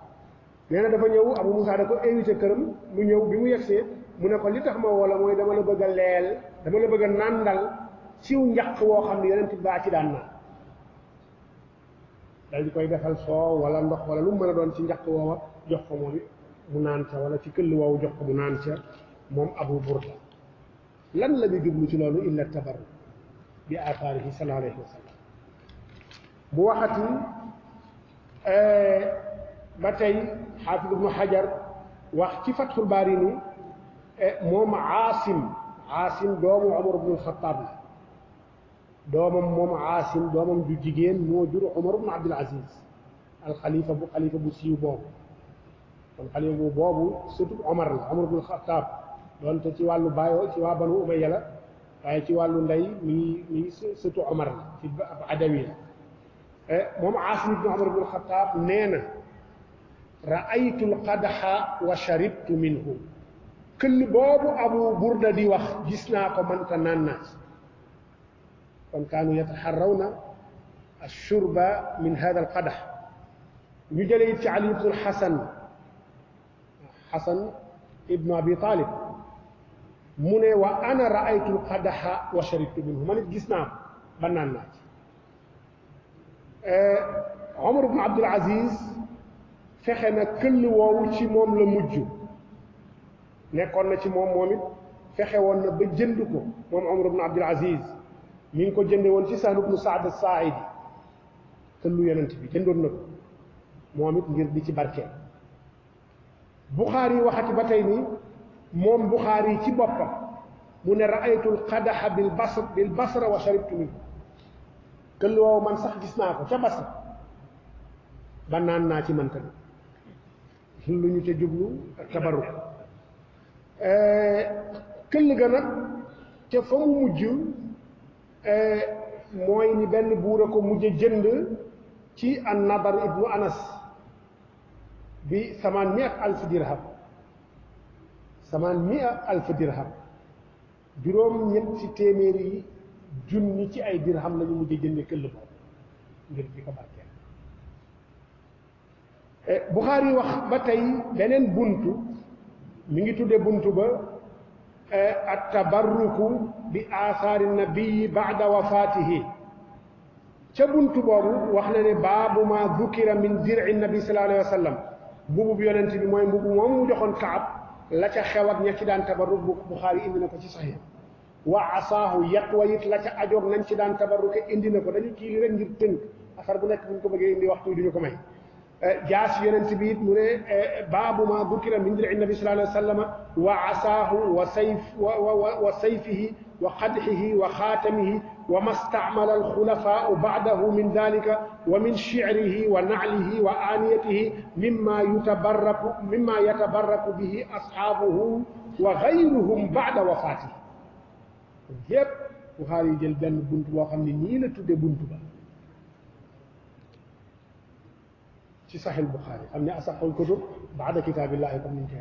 [SPEAKER 1] nee na dafa ñëw Abu Muusa da ko invité këram mu ñëw bi mu yegsee mu ne ko li tax ma woo la mooy dama la bëgg a leel dama la bëgg a nàndal ciw njaq woo xam ne yonent bi baa ci daan naan dal di koy defal soow wala ndox wala lu mu mën a doon ci njaq woowa jox ko moom mu naan ca wala ci këll woowu jox ko mu naan ca moom Abu Burda lan la ñu jublu ci loolu illa tabarruk bi aathaarihi sallallahu alayhi wa sallam mu waxati ba tey xaafid ibnu Hajar wax ci Fathul Baari ni moom Aasim doomu Umar ibnu Xattaab la doomam ju jigéen moo jur Umar ibnu Abdul Aziz xalifa bu siiw boobu kon xalifa bu boobu surtout Umar ibnu Xattaab doonte ci wàllu baayoo ci waa Banu Umayya la waaye ci wàllu ndey mi surtout Umar la ci ab adawi la moom Aasim ibnu Umar ibnu Xattaab nee na ra'aytu alqadaxa wa sharibtu minhu këll boobu Abu Burda di wax gis naa ko man ta naan naa kon kaanu yataxarrawna ashurba min hada alqadax ñu jële it ci Ali ibnu Xasan ibnu Abi Talib mu ne wa ana ra'aytu alqadaxa wa sharibtu minhu man it gis naa ko ba naan naa ci Omar ibnu Abdul Aziz fexe na këll woowu ci moom la mujj nekkoon na ci moom it fexe woon na ba jënd ko moom Omar ibnu Abdul Aziz mi ngi ko jënde woon ci Sahl ibnu Saad as-Saaidi këllu yonent bi jëndoon na ko moom it ngir di ci barkeel Buxaari yi waxati ba tey ni moom Buxaari yi ci boppam mu ne ra'aytu al-qadaxa bil Basra wa sharibtu minhu këll woowu man sax gis naa ko ca Basra ba naan naa ci man tamit lu ñu ca jublu tabarruk këll ga nag ca fa mu mujj mooy ni benn buur a ko mujj jënd ci an-Nadar ibnu Anas bi 800,000 dirham 800,000 dirham juróom ñetti téeméeri junni ci ay dirham la ñu mujj jënde këll boobu ngir di ko barkeel Buxaari wax ba tey beneen buntu mi ngi tudde buntu ba at-tabarruku bi aasaari nabii ba'da wafaatihi ca buntu boobu wax na ne baabu ma dukira min dir'i nabi sallallahu alayhi wa sallam mbubu bi yonent bi mooy mbubu moom mu joxoon Kaab la ca xew ak ña ci daan tabarruk Buxaari indi na ko ci Sahih wa asaahu yat wa it la ca ajoog nañ ci daan tabarruke indi na ko dañu kii li rek ngir tënk affaire bu nekk bu ñu ko bëggee indi waxtu duñu ko may jaas yonent bi it mu ne baabu ma dukira min dir'i nabi sallallahu alayhi wa sallam wa asaahu wa sayfihi wa qadxihi wa xaatamihi wa ma stacmala alxulafaau bacdahu min dalika wa min shicrihi wa naclihi wa aaniyatihi mimma yatabarraku bihi asxaabuhu wa gayruhum bacda wafaatihi yépp Buxaari yi jël benn bunt boo xam ne nii la tudde bunt ba ci Saxiix Buxaari xam ne asaxul kutub bacda kitaabillahi comme ni ñu koy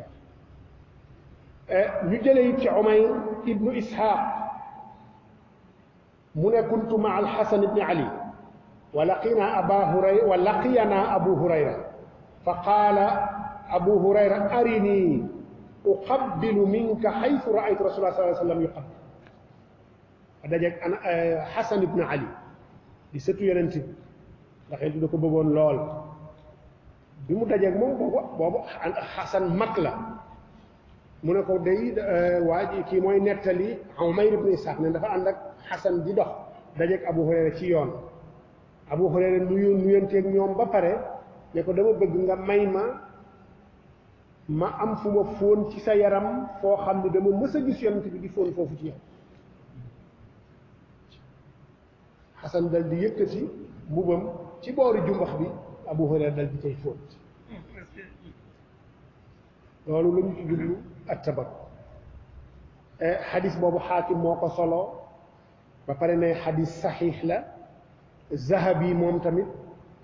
[SPEAKER 1] wax ñu jële it ci Umayr ibnu Isxaaq mu ne kuntu maa alxasan ibni ali wa laqiyanaa abu hurayra fa qaala abu hurayra arinii uqabbilu minka xaytu raaytu rasulullah sallallahu alayhi wa sallam yuqabbil dajeeg xasan ibni ali di sëtu yonent bi ndax yonent da ko bëggoon lool bi mu dajeeg moom boobu xasan mag la mu ne ko day waa ji kii mooy nettali Umayr ibn Isaaq ne dafa ànd ak Xasan di dox dajeeg Abu Hurayra ci yoon Abu Hurayra nuyanteeg ñoom ba pare ne ko dama bëgg nga may ma am fu ma fóon ci sa yaram foo xam ne dama mës a gis yonent bi di fóon foofu ci yow Xasan dal di yëkkati mbubam ci boori jumbax bi Abu Hurayra dal di cay fóon loolu la ñu ci jublu ak tabarruk xadis boobu xaakim moo ko solo ba pare ne xadis saxiix la Zahabi moom tamit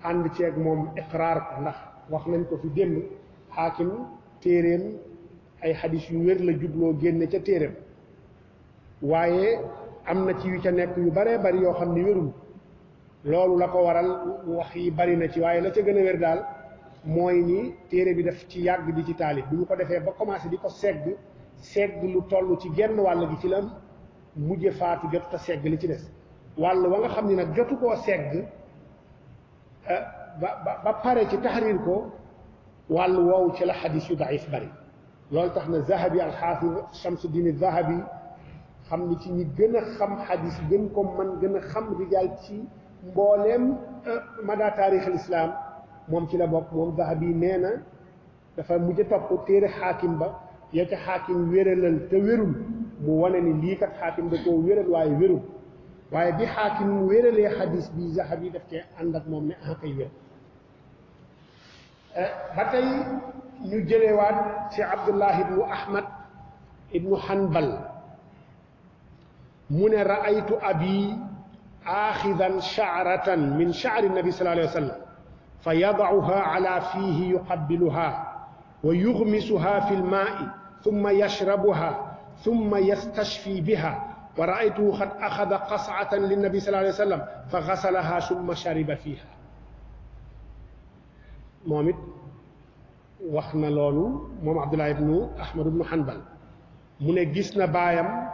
[SPEAKER 1] ànd ceeg moom iqraar ko ndax wax nañ ko fi démb xaakim téeréem ay xadis yu wér la jubloo génne ca téeréem waaye am na ci yu ca nekk yu baree bari yoo xam ni wérul loolu la ko waral wax yi bari na ci waaye la ca gën a wér daal mooy ni téere bi daf ci yàgg di ci taalif bi mu ko defee ba commencé di ko segg lu toll ci genn wàll gi ci la mujje faatu jotut a segg li ci des wàll wa nga xam ni nag jotu koo segg ba pare ci taxriir ko wàll woowu ci la xadis yu daif bari loolu tax na Zahabi alxaafid Shamsuddin Zahabi xam ni ci ñi gën a xam xadis gën ko man gën a xam rijaal ci mbooleem mada taarix al islam moom ci la bokk moom Zahabi nee na dafa mujj topp téere xaakim ba ya ca xaakim wéralal te wérul mu wane ni lii kat xaakim da koo wéral waaye wérul waaye bi xaakim wéralee xadis bi Zahabi daf cee ànd ak moom ne ah kay wér ba tey ñu jëlewaat ci Abdullah ibnu Ahmad ibnu Hanbal mu ne raaytu abi آخذا شعرة من شعر النبي صلى الله عليه وسلم فيضعها على فيه يقبلها ويغمسها في الماء ثم يشربها ثم يستشفي بها ورأيته قد أخذ قصعة للنبي صلى الله عليه وسلم فغسلها ثم شرب فيها مومت وخنا لولو موم عبد الله بن أحمد بن حنبل من جسنا بايام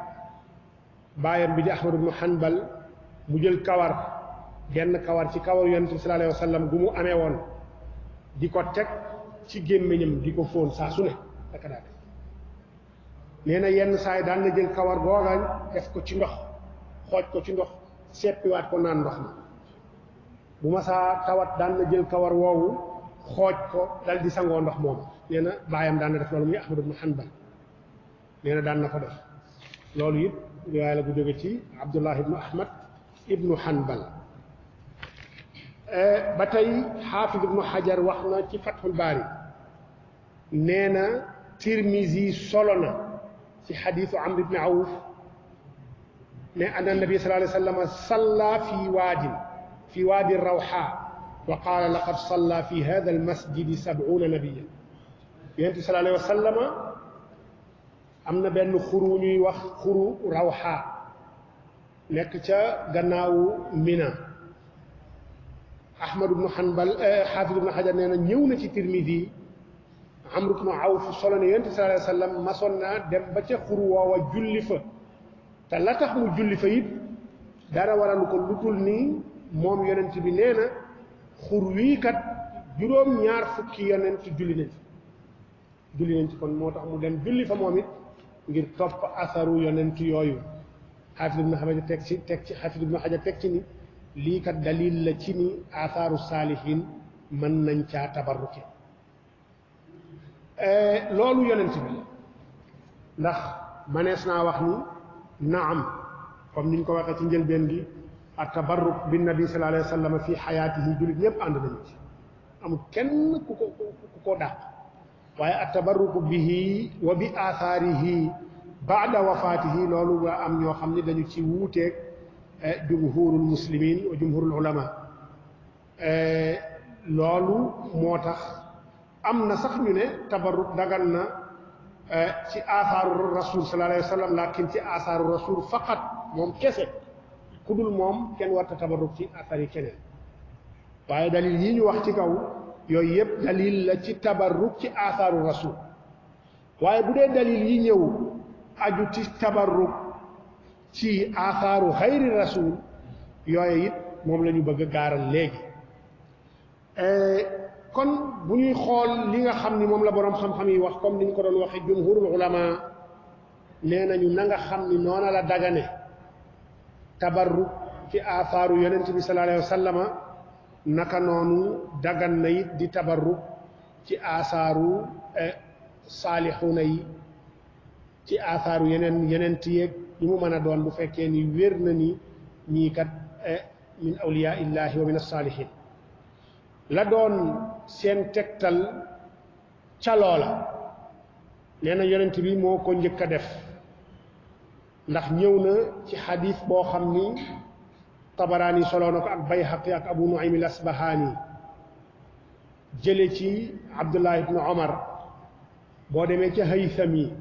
[SPEAKER 1] بيدي أحمد بن حنبل مجل كوار genn kawar ci kawar yonent sallallahu alayhi wasallam gumu amé won diko tek ci gemmeñam diko fon sa su ne daka dak neena yenn saay daan na jël kawar googañ def ko ci ndox xooj ko ci ndox seppi waat ko naan ndox ma bu ma saa tawat daan na jël kawar woowu xooj ko dal di sangoo ndox moom neena baayam daan na def loolu muy Ahmad ibn Hanbal neena daan na ko def loolu it riwaaya la bu jóge ci Abdullah ibn Ahmad ibn Hanbal ba tey xaafid ibnu xajar wax na ci fathul baari nee na tirmisi solo na ci xadiisu amr ibni awf ne anna nabi sallallahu alayhi wa sallam salla fi waadi rawxa wa qaala laqad salla fi hada almasjidi 70 nabiyan yonent bi sallallahu alayhi wa sallam am na benn xuru ñuy wax xuru rawxa nekk ca gannaawu mina ahmad ibn hanbal hafiz ibn hajar neena ñëw na ci tirmidhi amr ibn awf solo ne yonent sallallahu alayhi wasallam mason na dem ba ca xuru woowa julli fa te la tax mu julli fa it dara waral ko lutul ni moom yonent bi neena xur wii kat juróom ñaar fukki yonent julli nañ ci kon moo tax mu dem julli fa moom it ngir topp asaru yonent yooyu hafiz ibn hajar teg ci hafiz ibn hajar teg ci ni lii kat dalil la ci ni athaaru saalihin mën nañ caa tabarruke loolu yonent bi ndax manees naa wax ni naam comme niñ ko waxee ci njëlbeen gi at tabarruk bi nabi sallallahu alayhi wa sallam fi xayaatihi jullit ñëpp ànd nañu ci amul kenn ku ko dàq waaye at tabarruku bihi wa bi athaarihi baada wafaatihi loolu waa am ñoo xam ni dañu ci wuuteeg jumhurul muslimin wa jumhurul ulama loolu moo tax am na sax ñu ne tabarruk dagan na ci athaaru rasul sallallahu alayhi wa sallam lakin ci athaaru rasul faqat moom kese ku dul moom kenn warta tabarruk ci athaar yi keneen waaye dalil yi ñu wax ci kaw yooyu yëpp dalil la ci tabarruk ci athaaru rasul waaye bu dee dalil yi ñëw aju ci tabarruk ci athaaru xayri rasul yooyu it moom la ñu bëgg a gaaral léegi kon bu ñuy xool li nga xam ni moom la boroom xam-xam yi wax comme ni ñu ko doon waxee jumhurul ulama nee nañu na nga xam ni noona la dagane tabarruk ci athaaru yonent bi sallallahu alayhi wa sallama naka noonu dagan na it di tabarruk ci athaaru saalixuuna yi ci athaaru yeneen tiyeeg yi mu mën a doon bu fekkee ni wér na ni ñii kat min awliyaa illahi wa min as-saalihin la doon seen tegtal ca loola nee na yonent bi moo ko njëkk a def ndax ñëw na ci xadis boo xam ni tabaraani soloo na ko ak bayhaqi ak abu nuaym al asbahaani jële ci abdullah ibnu omar boo demee ca haythami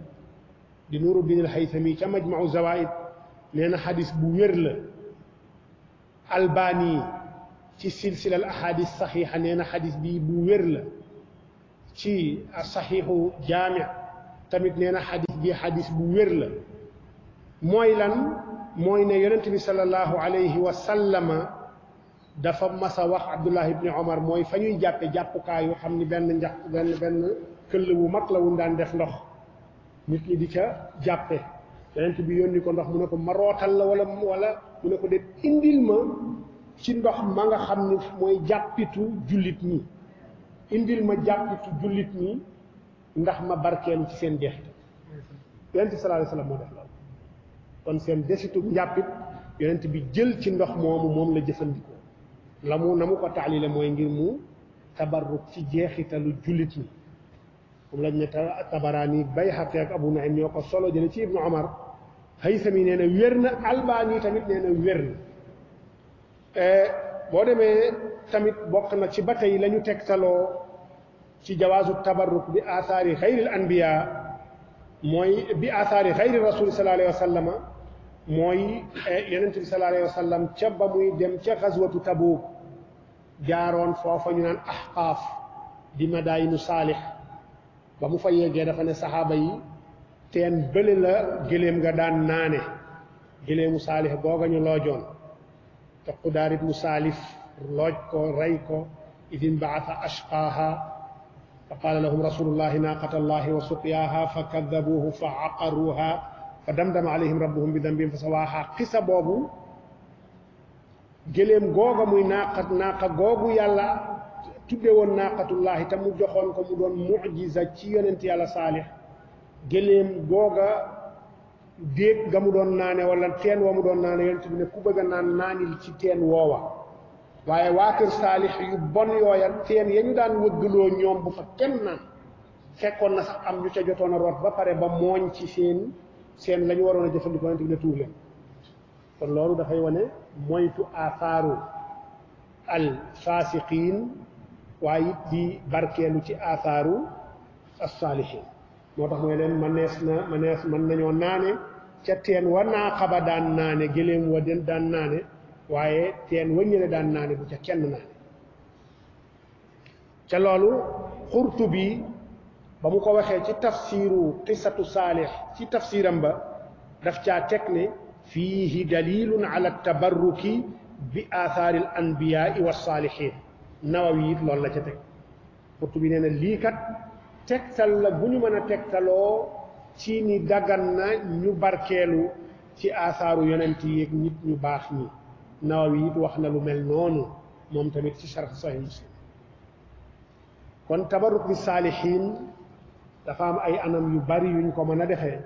[SPEAKER 1] di nuruddin al haythami ca majmau zawaid nee na xadis bu wér la albani ci silsila al ahadis saxiixa nee na xadis bii bu wér la ci saxiixu jaami tamit nee na xadis bii xadis bu wér la mooy lan mooy ne yonent bi sallallahu alayhi wa sallama dafa masa wax abdullah ibni omar mooy fa ñuy jàppe jàppukaay yoo xam ni benn këll bu mag la wuñ daan def ndox nit ñi di ca jàppe yonent bi yónni ko ndox mu ne ko ma rootal la wala mu ne ko de indil ma ci ndox ma nga xam ni mooy jàppitu jullit ñi indil ma jàppitu jullit ñi ndax ma barkeelu ci seen deexit yonent bi sallallahu alayhi wa sallam moo def loolu kon seen desitu njàppit yonent bi jël ci ndox moomu moom la jëfandikoo la mu na mu ko taalile mooy ngir mu tabarruk ci jeexitalu jullit ñi moom lañ ne tabaraani bayhaqi ak abu nuaym ñoo ko solo jële ci ibnu omar haythami nee na wér na albani tamit nee na wér na boo demee tamit bokk na ci ba tey la ñu tegtaloo ci jawaazu tabarruk bi aathaari xayril anbiya mooy bi aathaari xayri rasuli sallallahu alayhi wa sallam mooy yonent bi sallallahu alayhi wa sallam ca ba muy dem ca xaswatu Tabuuk jaaroon foofa ñu naan ahqaaf di madaayinu saalix ba mu fa yeggee dafa ne saxaaba yi teen bële la gëléem nga daan naane gëléemu saalix googa ñu loojoon te Qudaar ibnu Saalif looj ko rey ko idin baata ashqaaha fa qaala lahum rasulullahi naaqata allahi wa suqyaaha fa kaddabuuhu fa aqaruuha fa damdama alayhim rabbuhum bi dambihim fa sawaaha xisa boobu gëléem googa muy naaqa googu yàlla tudde woon naaqatullahi te mu joxoon ko mu doon mujiza ci yonent yàlla saalix gëléem googa déeg ga mu doon naane wala teen wa mu doon naane yonent bi ne ku bëgg a naan naanil ci teen woowa waaye waa kër saalix yu bon yooya teen ya ñu daan wëggaloo ñoom bu fa kenn naan fekkoon na sax am ñu ca jotoon a root ba pare ba mooñ ci seen la ñu waroon a jëfandikoo yonent bi ne tuur leen kon loolu dafay wane moytu athaaru al fasiqiin waaye it di barkeelu ci athaaru as-saalihiin moo tax mooy leen mën nañoo naane ca teen wa naaqa ba daan naane gëléem wa den daan naane waaye teen wa ñële daan naane bu ca kenn naane ca loolu Qurtubi ba mu ko waxee ci tafsiru qissatu saalix ci tafsiram ba daf caa teg ne fiihi dalilun ala tabarruki bi aathaari al anbiyaai wa saalihin Nawawi it loolu la ca teg Qurtubi nee na lii kat tegtal la bu ñu mën a tegtaloo ci ni daggan na ñu barkeelu ci aasaaru yonent yi ak nit ñu baax ñi Nawawi it wax na lu mel noonu moom tamit ci sharh Sahih Muslim kon tabarruk bi saalihin dafa am ay anam yu bari yuñ ko mën a defee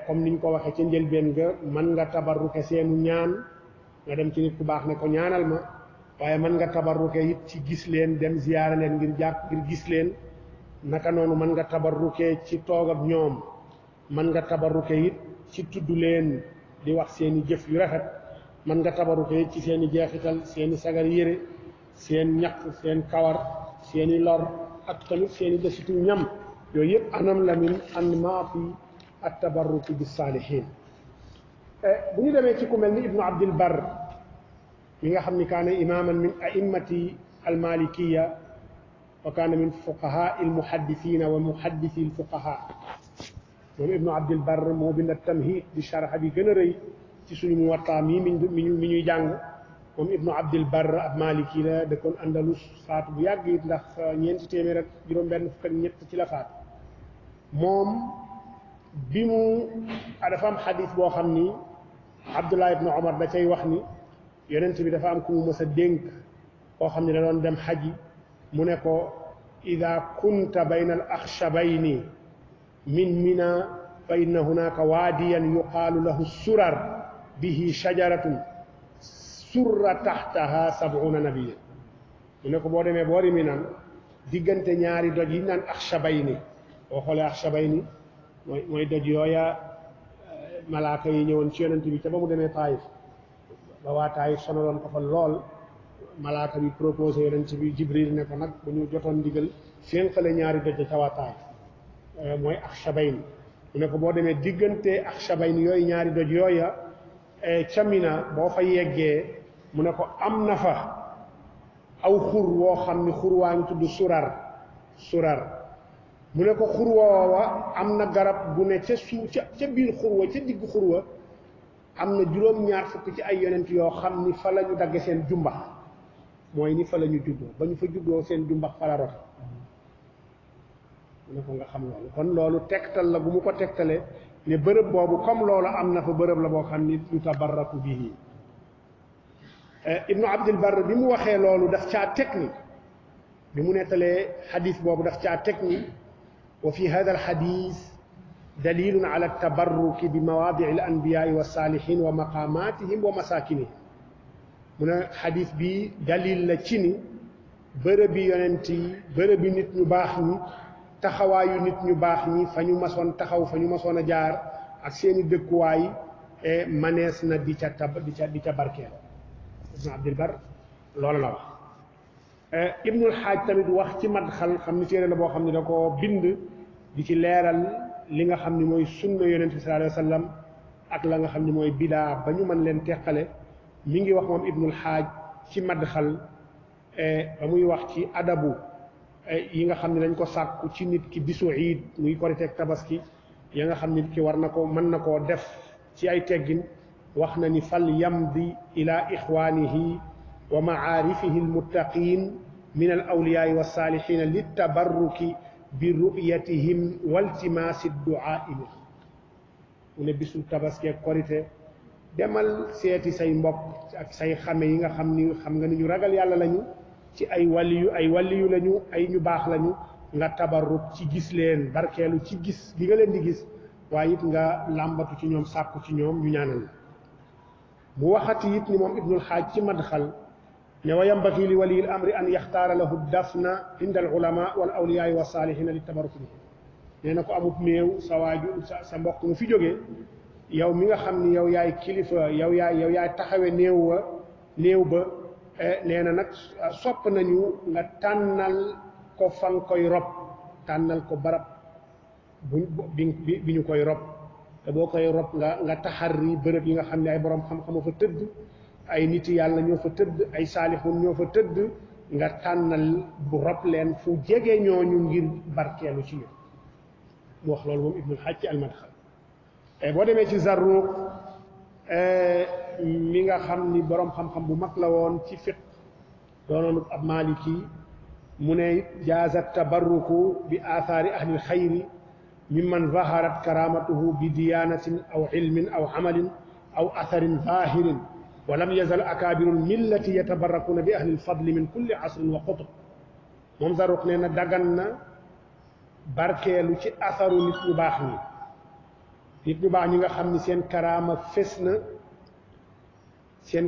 [SPEAKER 1] comme niñ ko waxee ca njëlbeen ga mën nga tabarruke seenu ñaan nga dem ci nit ku baax ne ko ñaanal ma waaye mën nga tabarruke it ci gis leen dem ziyaara leen ngir gis leen naka noonu mën nga tabarruke ci toog ak ñoom mën nga tabarruke it ci tudd leen di wax seeni jëf yu rafet mën nga tabarruke it ci seeni jeexital seeni sagar yére seen ñaq seen kawar seeni lor ak tamit seeni desitu ñam yooyu yëpp anam la min anmaati at-tabarruki bis saalihin bu ñu demee ci ku mel ni ibnu abdil bar mi nga xam ni kaana imaaman min a'immati al-malikiya wa kaana min fuqahaa al-muhaddisina wa muhaddisi al-fuqahaa moom ibnu abdil bar moo bind at-tamhiid di sharh bi gën a rëy ci suñu Muwatta mi ñuy jàng moom ibnu abdil bar ab maliki la dëkkoon andalus faatu bu yàgg it ndax ñeenti téeméer ak juróom-benn fukk ak ñett ci la faatu moom bi mu dafa am xadis boo xam ni Abdullah ibnu Omar da cay wax ni yonent bi dafa am ku mu mës a dénk koo xam ne da doon dem xaji mu ne ko ida kunta bayna al axshabayni min mina fa inna hunaka waadiyan yuqaalu lahu surar bihi shajaratun surra taxtaha sab'una nabiyya mu ne ko boo demee boori Mina diggante ñaari doj yi naan axshabayni boo xoolee axshabayni mooy doj yooya malaaka yi ñëwoon ci yonent bi ca ba mu demee Taayif ba waa Taayif sonaloon ko fa lool malaaka bi proposé yonent bi Jibril ne ko nag bu ñu jotoon ndigal seen xale ñaari doj ca waa Taayif mooy axshabayni mu ne ko boo demee diggante axshabayni yooyu ñaari doj yooya ca Mina boo fa yeggee mu ne ko am na fa aw xur woo xam ni xur waa ngi tudd surar mu ne ko xur woowa am na garab gu ne ca suuf ca biir xur wa ca diggu xur wa am na juróom-ñaar fukk ci ay yonent yoo xam ni fa la ñu dagge seen jumbax mooy ni fa la ñu juddoo ba ñu fa juddoo seen jumbax fa la rot mu ne ko nga xam loolu kon loolu tegtal la bu mu ko tegtale ne bërëb boobu comme loolu am na fa bërëb la boo xam ni yu tabarraku bihi ibnu abdil bar bi mu waxee loolu daf caa teg ni bi mu nettalee xadis boobu daf caa teg ni wa fi hada alxadis dalilun ala altabarruki bi mawaadici alanbiyaai walsaalihin wa maqamatihim wa masakinihim mu ne xadis bi dalil la ci ni bërëbi yonent yi bërëbi nit ñu baax ñi taxawaayu nit ñu baax ñi fa ñu masoon taxaw fa ñu masoon a jaar ak seeni dëkkuwaay manees na di ca barkeel ibnu abdil bar loolu la wax ibnul xaaj tamit wax ci madxal xam ni téere la boo xam ne da ko bind di ci leeral li nga xam ni mooy sunna yonent bi sallallahu alayhi wa sallam ak la nga xam ni mooy bidaa ba ñu mën leen teqale mi ngi wax moom ibnul xaaj ci madxal ba muy wax ci adabu yi nga xam ne dañ ko sàkku ci nit ki bisu iid muy korite ak tabaski ya nga xam nit ki war na ko mën na koo def ci ay teggin wax na ni fal yamdi ila ixwaanihi wa maarifihi almuttaqin min al awliyaai walsaalihina litabarruki bi ru'yatihim waltimaasi duaai mu ne bisu tabaski ak korite demal seeti say mbokk ak say xame yi nga xam ni xam nga ni ñu ragal yàlla lañu ci ay waliyu lañu ay ñu baax lañu nga tabarruk ci gis leen barkeelu ci gis li nga leen di gis waaye it nga làmbatu ci ñoom sàkku ci ñoom ñu ñaanal mu waxati it ni moom ibnul xaaj ci madxal ne wa yambagi li waliyi l amri an yaxtaara lahu dafna inda al ulama wal awliyaai wa saalihina li tabarruk bi nee na ko amut néew sa waaju sa mbokk mu fi jógee yow mi nga xam ni yow yaay kilifa yow yaay taxawe néew ba nee na nag sopp nañu nga tànnal ko fa nga koy rob tànnal ko barab bi ñu koy rob te boo koy rob nga taxarri bërëb yi nga xam ne ay borom xam-xama fa tëdd ay nit yàlla ñoo fa tëdd ay saalixun ñoo fa tëdd nga tànnal bu rob leen fu jege ñooñu ngir barkeelu ci ñoom mu wax loolu moom ibnul xaaj ci almadxal boo demee ci Zarruq mi nga xam ni borom xam-xam bu mag la woon ci fiq doonoon ab maliki mu ne jaaza tabarruku bi aathaari ahli lxayri mimman zaharat karamatuhu bi diyanatin aw ilmin aw amalin aw atharin zahirin wa lam yazal akaabiru lmillati yatabarrakuna bi ahli lfadli min kulli asrin wa qutb moom Zarruq nee na dagan na barkeelu ci atharu nit ñu baax ñi nit ñu baax ñi nga xam ni seen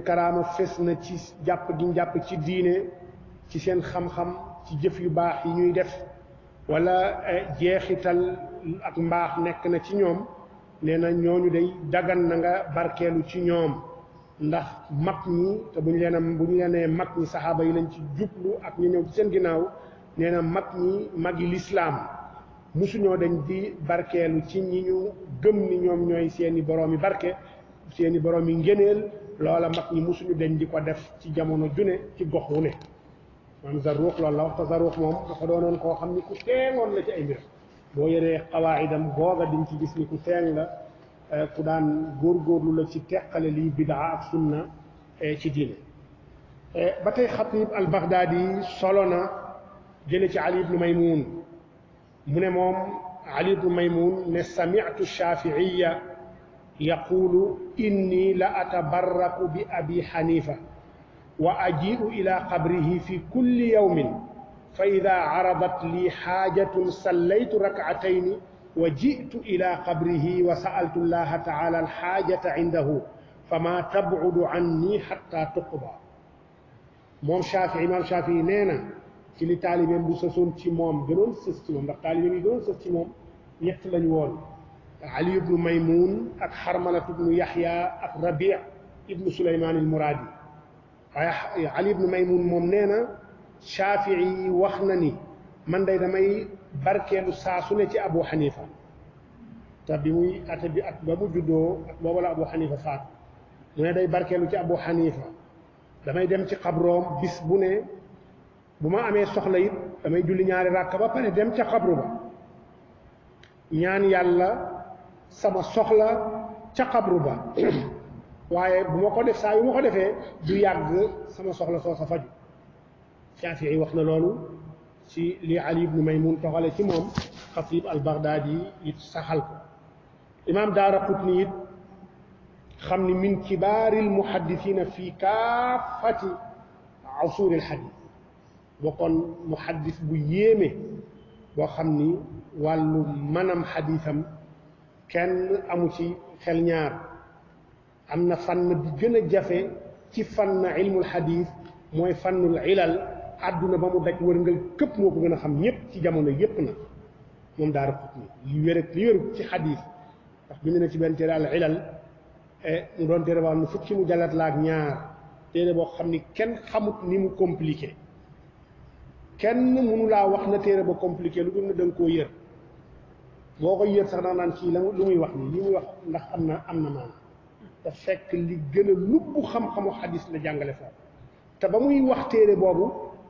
[SPEAKER 1] karaama fes na ci jàpp gi jàpp ci diine ci seen xam-xam ci jëf yu baax yi ñuy def wala jeexital ak mbaax nekk na ci ñoom nee na ñooñu day dagan na nga barkeelu ci ñoom ndax mag ñi te bu ñu leen mag ñi saxaaba yi lañ ci jublu ak ñu ñëw ci seen ginnaaw nee na mag ñi magi lislaam musuñoo dañ di barkeelu ci ñi ñu gëm ni ñoom ñooy seeni boroomi barke seeni boroomi ngëneel loola mag ñi musuñu dañ di ko def ci jamono june ci gox wu ne maam Zarruq loolu la wax te Zarruq moom dafa doonoon koo xam ni ku teengoon la ci ay mbir boo yoree xawaayidam googa diñ ci gis ni ku teeng la ku daan góorgóorlu la ci teqale lii bidaa ak sunna ci diine ba tey xatib al baghdadi solo na jële ci Ali ibnu Maymun mu ne moom Ali ibnu Maymun ne sami'tu Shafi'iya yaqulu inni la atabarraku bi abi Hanifa wa aji'u ila qabrihi fi kulli yawmin fa ida aradat li xaajatun sallaytu rak'atayni wa ji'tu ila qabrihi wa sa'altu allaha ta'ala alxaajata indahu fama tab'udu anni hatta tuqda moom Shafii imaam Shafii nee na ci li taalibeem bu sësoon ci moom gënoon sës ci moom ndax taalibeem yi gënoon sës ci moom ñett lañu woon Ali ibnu Maymun ak Xarmalatu ibnu Yaxya ak Rabi' ibnu Suleymaan al-Muraadi waaye Ali ibnu Maymun moom nee na Shafii wax na ni man day damay barkeelu saa su ne ci Abu Xanifa te bi muy ate bi at ba mu juddoo ak booba la Abu Xanifa faat mu ne day barkeelu ci Abu Xanifa damay dem ci xabroom bis bu ne bu ma amee soxla it damay julli ñaari ràkk ba pare dem ca xabru ba ñaan yàlla sama soxla ca xabru ba waaye bu ma ko def saa yu ma ko defee du yàgg sama soxla soo sa faju Shafii wax na loolu ci li Ali ibnu Maymun toxale ci moom xatib al Baghdadi it saxal ko imaam Daaraqutni it xam ni min kibaaril muhaddisina fi kaafati usuuril xadiis bokkoon muhaddis bu yéeme boo xam ni wàllu manam xadiisam kenn amu ci xel ñaar am na fànn bi gën a jafe ci fànn ilmul xadiis mooy fànnul ilal àdduna ba mu daj wërngal këpp moo ko gën a xam ñépp ci jamono yépp na moom Daaraqutni li wér ak li wéru ci xadiis ndax bind na ci benn téere al ilal mu doon téere boo xam ne fukki mu jalat la ak ñaar téere boo xam ni kenn xamut ni mu compliqué kenn mënu laa wax na téere ba compliqué lu dul na da nga koo yër boo ko yër sax da naan kii la lu muy wax nii li muy wax ndax am na maanaam te fekk li gën a lubbu xam-xamu xadis la jàngale foofu te ba muy wax téere boobu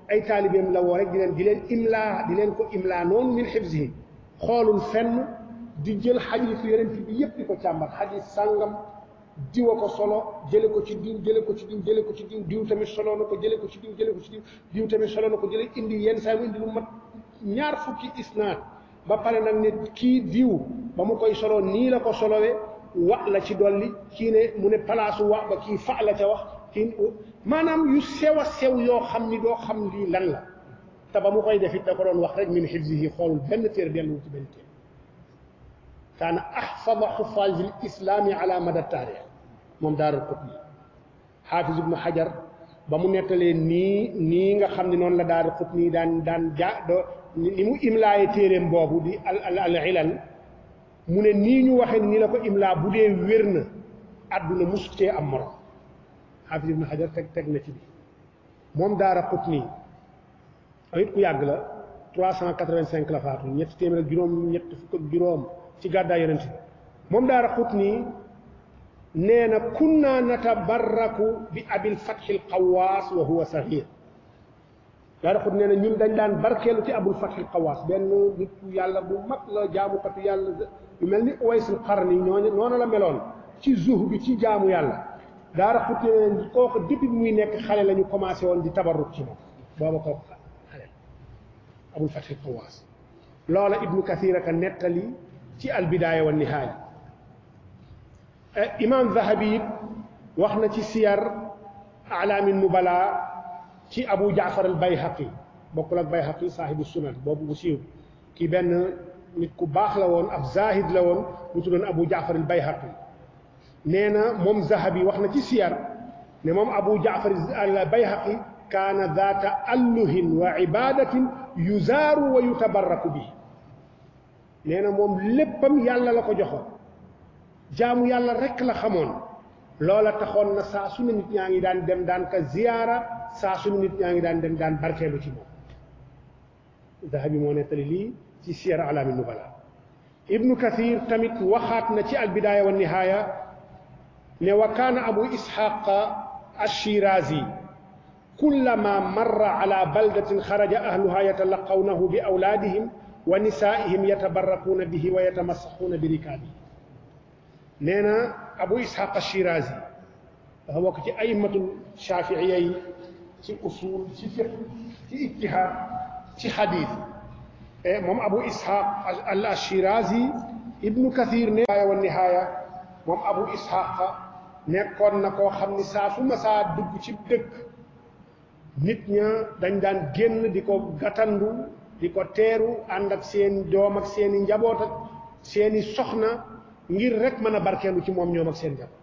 [SPEAKER 1] ay taalibeem la woo rek di leen ko imlaa noonu min xifsihi xoolul fenn di jël xadiisu yonent bi yépp di ko càmbar xadiis sàngam diwa ko solo jële ko ci diw jële ko ci diw jële ko ci diw diw tamit solo na ko jële ko ci diw jële ko ci diw diw tamit solo na ko jële indi yenn saa mu indi lu mat ñaar fukki isnaad ba pare nag ne kii diw ba mu koy solo nii la ko solowee wa la ci dolli kii ne mu ne palaasu wa ba kii fa la ca wax kii maanaam yu sew a sew yoo xam ni doo xam lii lan la te ba mu koy def it da ko doon wax rek min xifsihi xoolul benn téere delluwu ci benn téere kaana axfada xufaasi l islaami ala mada taarix moom daarul qutni xaafis ibnu xajar ba mu nettalee nii nga xam ne noonu la daarul qutni daan ni mu imlaaye téeréem boobu di al ilal mu ne nii ñu waxee nii la ko imlaa bu dee wér na àdduna musu cee am morom xaafis ibnu xajar teg na ci bi moom daara qutni it ku yàgg la 385 la faatu ñetti téeméer ak juróom ñett fukk ak juróom ci gàddaay yonent bi moom daara qutni nee na kunna natabarraku bi abil fatxil qawaas wa huwa saxiir daara qutni nee na ñun dañ daan barkeelu ci abul fatxil qawaas benn nit yàlla bu mag la jaamukatu yàlla yu mel ni Uwaysul Qarni noonu la meloon ci zuhd bi ci jaamu yàlla daara qutni nee na kooku depuis muy nekk xale la ñu commencé woon di tabarruk ci moom booba kooku xale abul fatxil qawaas loola ibnu kathir aka nettali ci albidaaya wa nihaaya imam Zahabi it wax na ci siyar alaami nubala ci abu jaafar al bayhaqi bokkul ak bayhaqi saahibu sunan boobu bu siiw kii benn nit ku baax la woon ab zahid la woon bu tuddoon abu jaafar al bayhaqi nee na moom Zahabi wax na ci siyar ne moom abu jaafar al bayhaqi kaana zaata alluhin wa ibadatin yuzaaru wa yutabarraku bi nee na moom léppam yàlla la ko joxoon jaamu yàlla rekk la xamoon loola taxoon na saa su ne nit ñaa ngi daan dem daan ka ziyaara saa su ne nit ñaa ngi daan dem daan barkeelu ci moom Zahabi moo nettali lii ci siyar alaami nubala ibnu kathir tamit waxaat na ci albidaaya wa nihaaya ne wa kaana abu isxaqa ashirazi kullama marra ala baldatin xaraja ahluha yatalaqawnahu bi awlaadihim wa nisaa'ihim yatabarrakuuna bihi wa yatamassaxuuna bi rikaabihi nee na abu ishaq ashirazi dafa bokk ci aymatul shaafiiya yi ci usul ci fiq ci ijtihaad ci xadiis moom abu ishaq al ashirazi ibnu kathir ne wa nihaaya moom abu ishaq nekkoon na koo xam ni saa su ma saa dugg ci dëkk nit ña dañ daan génn di ko gàttandu di ko teeru ànd ak seen doom ak seeni njaboot ak seeni soxna ngir rek mën a barkeelu ci moom ñoom ak seen njaboot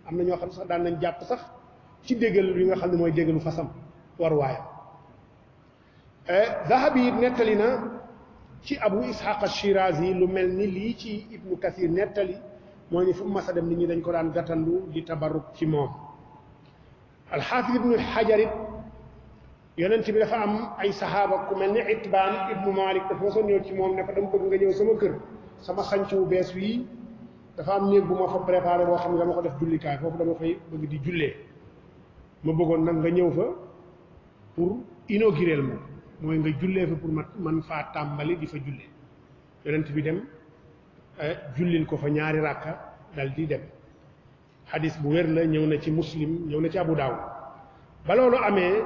[SPEAKER 1] am na ñoo xam sax daan nañ jàpp sax ci déggal yi nga xam ne mooy déggalu fasam war waayam Zahabi it nettali na ci abu ishaq ashirazi lu mel ni lii ci ibnu kathir nettali mooy ni fu mu mas a dem nit ñi dañ ko daan gàttandu di tabarruk ci moom alxaafis ibnu xajarit yonent bi dafa am ay saxaaba ku mel ni Itbaan ibnu Malik dafa ma soo ñëw ci moom ne ko dama bëgg nga ñëw sama kër sama sanc wu bees wii dafa am néeg bu ma fa préparé boo xam ne dama ko def jullikaay foofu dama fay bëgg di jullee ma bëggoon nag nga ñëw fa pour inaugurer ma mooy nga jullee fa pour man faa tàmbali di fa jullee yonent bi dem jullil ko fa ñaari ràkka dal di dem xadis bu wér la ñëw na ci muslim ñëw na ci abu daawud ba loolu amee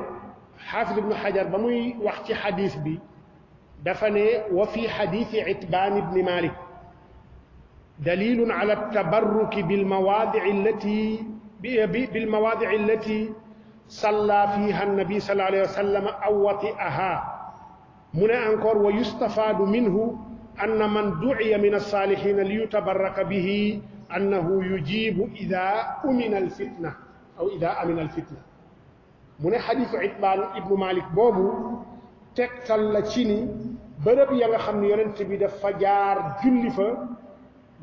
[SPEAKER 1] xaafis ibnu xajar ba muy wax ci xadis bi dafa ne wa fi xadisi itbaan ibni malik dalilun ala tabarruki bilmawaadici allati salla fiha annabi sallallahu alayhi wa sallam aw wati'aha mu ne encore wa yustafaadu minhu anna man du'iya min alsalihina liyutabarraka bihi annahu yujibu ida umina alfitna aw ida amina alfitna mu ne xadiisu Itbaan ibnu Malik boobu tegtal la ci ni bërëb ya nga xam ne yonent bi dafa jaar julli fa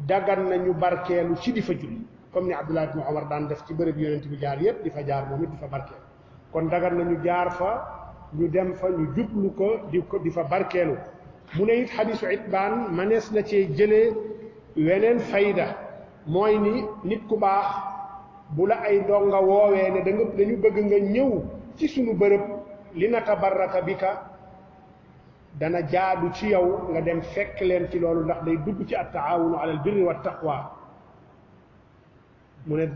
[SPEAKER 1] dagan nañu barkeelu ci di fa julli comme ni Abdullah ibn Umar daan def ci bërëb yonent bi jaar yépp di fa jaar moom it di fa barkeelu kon dagan nañu jaar fa ñu dem fa ñu jublu ko di fa barkeelu mu ne it xadisu itbaan manees na cee jëlee weneen fayda mooy ni nit ku baax bu la ay donga woowee ne dañu bëgg nga ñëw ci sunu bërëb li natabarraka bika dana jaadu ci yow nga dem fekk leen ci loolu ndax day dugg ci at-taawunu ala al-birri wa taqwa mu ne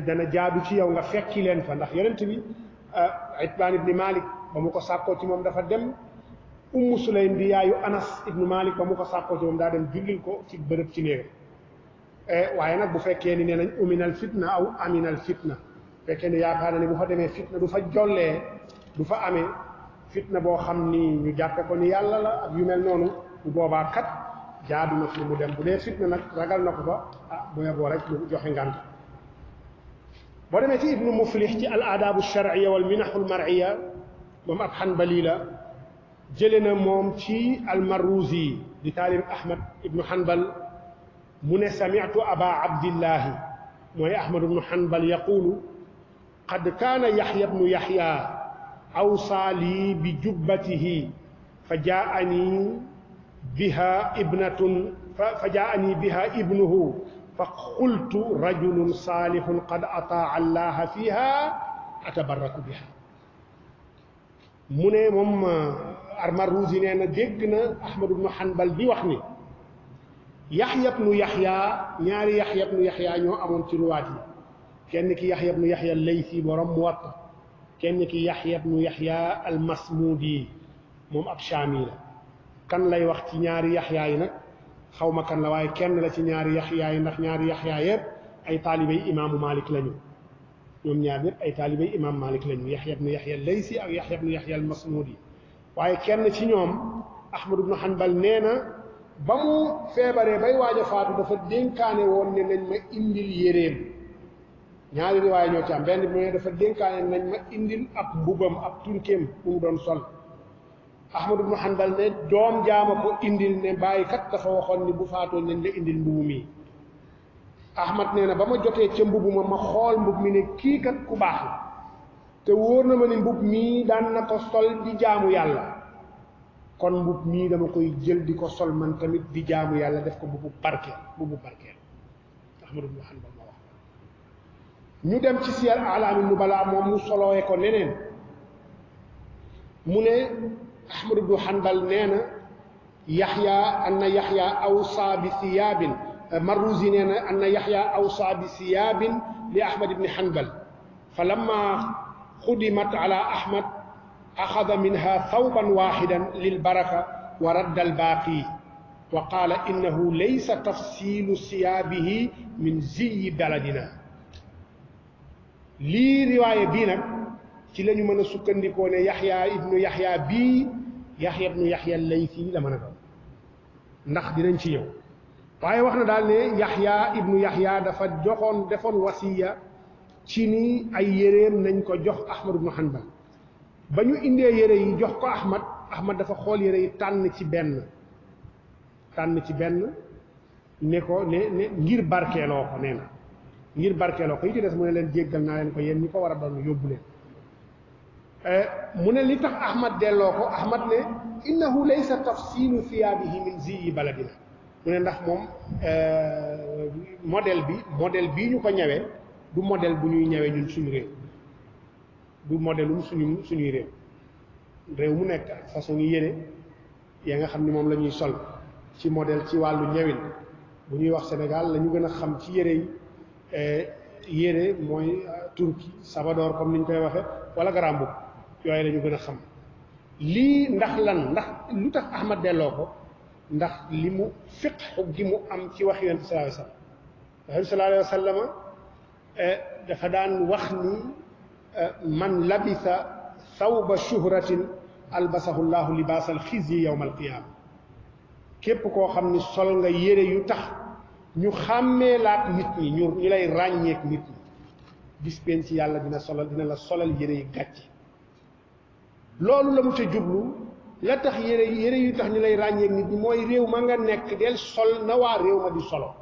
[SPEAKER 1] dana jaadu ci yow nga fekki leen fa ndax yonent bi Itbaan ibni Malik ba mu ko sàkkoo ci moom dafa dem Ummu Sulaym di yaayu Anas ibnu Malik ba mu ko sàkkoo ci moom daa dem jullil ko ci bërëb ci néegam waaye nag bu fekkee ni nee nañ uminal fitna aw aminal fitna fekkee ni yaakaar na ni bu fa demee fitna du fa jollee du fa amee fitna boo xam ni ñu jàppe ko ni yàlla la ak yu mel noonu bu boobaa kat jaadu na fi mu dem bu dee fitna nag ragal na ko fa bu yeboo rek mu joxe ngànt boo demee ci ibnu muflix ci al aadaabu sharciya wal minaxul marciya moom ab xanbali la jële na moom ci al marruzi di taalib ahmad ibnu xanbal mu ne samitu aba abdillahi mooy ahmad ibnu xanbal yaqulu qad kaana yaxya ibnu yaxya awsaa lii bi jubbatihi fa jaani biha ibnuhu fa qultu rajulun saalihun qad ataa allaha fiha atabarraku biha mu ne moom Marruzi nee na dégg na Ahmad ibnu Hanbal di wax ni Yaxya ibnu Yaxya ñaari Yaxya ibnu Yaxya ñoo amoon ci ruwaat yi kenn ki Yaxya ibnu Yaxya Laysi borom Muwatta kenn ki Yaxya ibnu Yaxya al-Masmudi moom ab Shaami la kan lay wax ci ñaari Yaxya yi nag xaw ma kan la waaye kenn la ci ñaari Yaxya yi ndax ñaari Yaxya yëpp ay taalibey imaamu Malik lañu ñoom ñaar ñëpp ay taalibey imaam Malik lañu Yaxya ibnu Yaxya Laysi ak Yaxya ibnu Yaxya al-Masmudi waaye kenn ci ñoom Ahmad ibnu Hanbal nee na ba mu feebaree bay waaj a faatu dafa dénkaane woon ne nañ ma indil yéreem ñaari riwaay ñoo ci am benn bi mooy dafa dénkaane nañ ma indil ab mbubam ab turkeem bu mu doon sol Ahmad ibnu Hanbal ne doom jaama ko indil ne bàyyi kat dafa waxoon ni bu faatoo nañ la indil mbubu mi Ahmad nee na ba ma jotee ca mbubu ma xool mbub mi ne kii kat ku baax la te wóor na ma ni mbub mii daan na ko sol di jaamu yàlla kon mbub mii dama koy jël di ko sol man tamit di jaamu yàlla def ko mbubu barkeel Ahmad ibnu Hanbal ma wax ñu dem ci Siyar A'laami Nubala moom mu solooye ko neneen mu ne Ahmad ibnu Hanbal nee na Yaxya anna Yaxya awsaa bi siyaabin Marruzi nee na anna Yaxya awsaa bi siyaabin li Ahmad ibni Hanbal fa lamma xudimat ala Ahmad axada minha thawban waaxidan lilbaraka wa radda albaaqi wa qaala innahu laysa tafsilu siyaabihi min ziyi baladina lii riwaaya bii nag ci la ñu mën a sukkandikoo ne Yaxya ibnu Yaxya bii Yaxya ibnu Yaxya Laysi la mën a doon ndax dinañ ci ñëw waaye wax na daal ne Yaxya ibnu Yaxya dafa defoon wasiya ci ni ay yéreem nañ ko jox Ahmad ibnu Hanbal ba ñu indee yére yi jox ko Ahmad dafa xool yére yi tànn ci benn ne ko ne ngir barkeeloo ko nee na ngir barkeeloo ko yi ci des mu ne leen jéggal naa leen ko yéen ñi ko war a doon yóbbu leen mu ne li tax Ahmad delloo ko Ahmad ne innahu laysa tafsilu thiyaabihi min ziyi baladina mu ne ndax moom modèle bii ñu ko ñëwee du modèle bu ñuy ñëwee ñun suñu réew du modèlum suñuy réew mu nekk ak façon yi yére yaa nga xam ni moom la ñuy sol ci modèle ci wàllu ñëwin bu ñuy wax Sénégal la ñu gën a xam ci yére yi yére mooy turki sabadoor comme ni ñu koy waxe wala garambu yooyu la ñu gën a xam lii ndax lu tax Ahmad delloo ko ndax li mu fiqhu gi mu am ci wax Yonent sallallahu alayhi wa sallam dafa daan wax ni man labisa thawba shuhratin albasahu llahu libaasal xizyi yawma alqiyaama képp koo xam ni sol nga yére yu tax ñu xàmmee laak nit ñi ñu lay ràññeek nit ñi bis penc ci yàlla dina la solal yére yi gàcce loolu la mu ca jublu la tax yére yu tax ñu lay ràññeek nit ñi mooy réew ma nga nekk del sol na waa réew ma di solo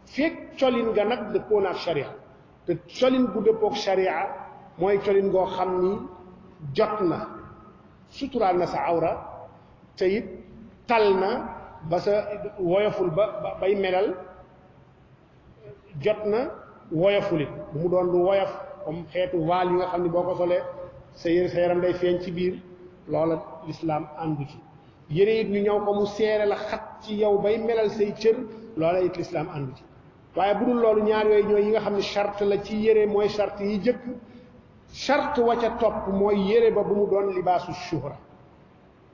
[SPEAKER 1] fekk colin nga nag dëppoo na ak sharia te colin gu dëppook sharia mooy colin goo xam ni jot na suturaal na sa awra te it tal na ba sa woyoful ba bay melal jot na woyofulit bu mu doon lu woyof comme xeetu vaal yi nga xam ni boo ko solee sa yaram day feeñ ci biir loola lislaam àndu ci yére it ñu ñëw ko mu seere la xat ci yow bay melal say cër loola it lislaam àndu ci waaye bu dul loolu ñaar yooyu ñooy yi nga xam ne charte la ci yére mooy charte yi jëkk charte wa ca topp mooy yére ba bu mu doon libaasu shuhra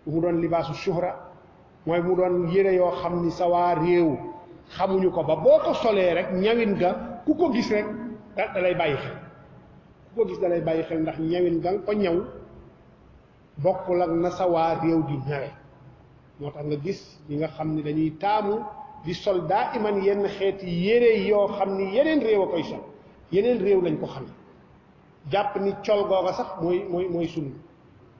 [SPEAKER 1] bu mu doon libaasu shuhra mooy mu doon yére yoo xam ni sa waa réew xamuñu ko ba boo ko solee rek ñawin ga ku ko gis rek da lay bàyyi xel ku ko gis da lay bàyyi xel ndax ñawin ga nga ko ñaw bokkul ak na sa waa réew di ñawe moo tax nga gis ñi nga xam ni dañuy taamu di sol daa iman yenn xeeti yére yoo xam ni yeneen réew a koy sol yeneen réew lañ ko xam jàpp ni col googa sax mooy sunna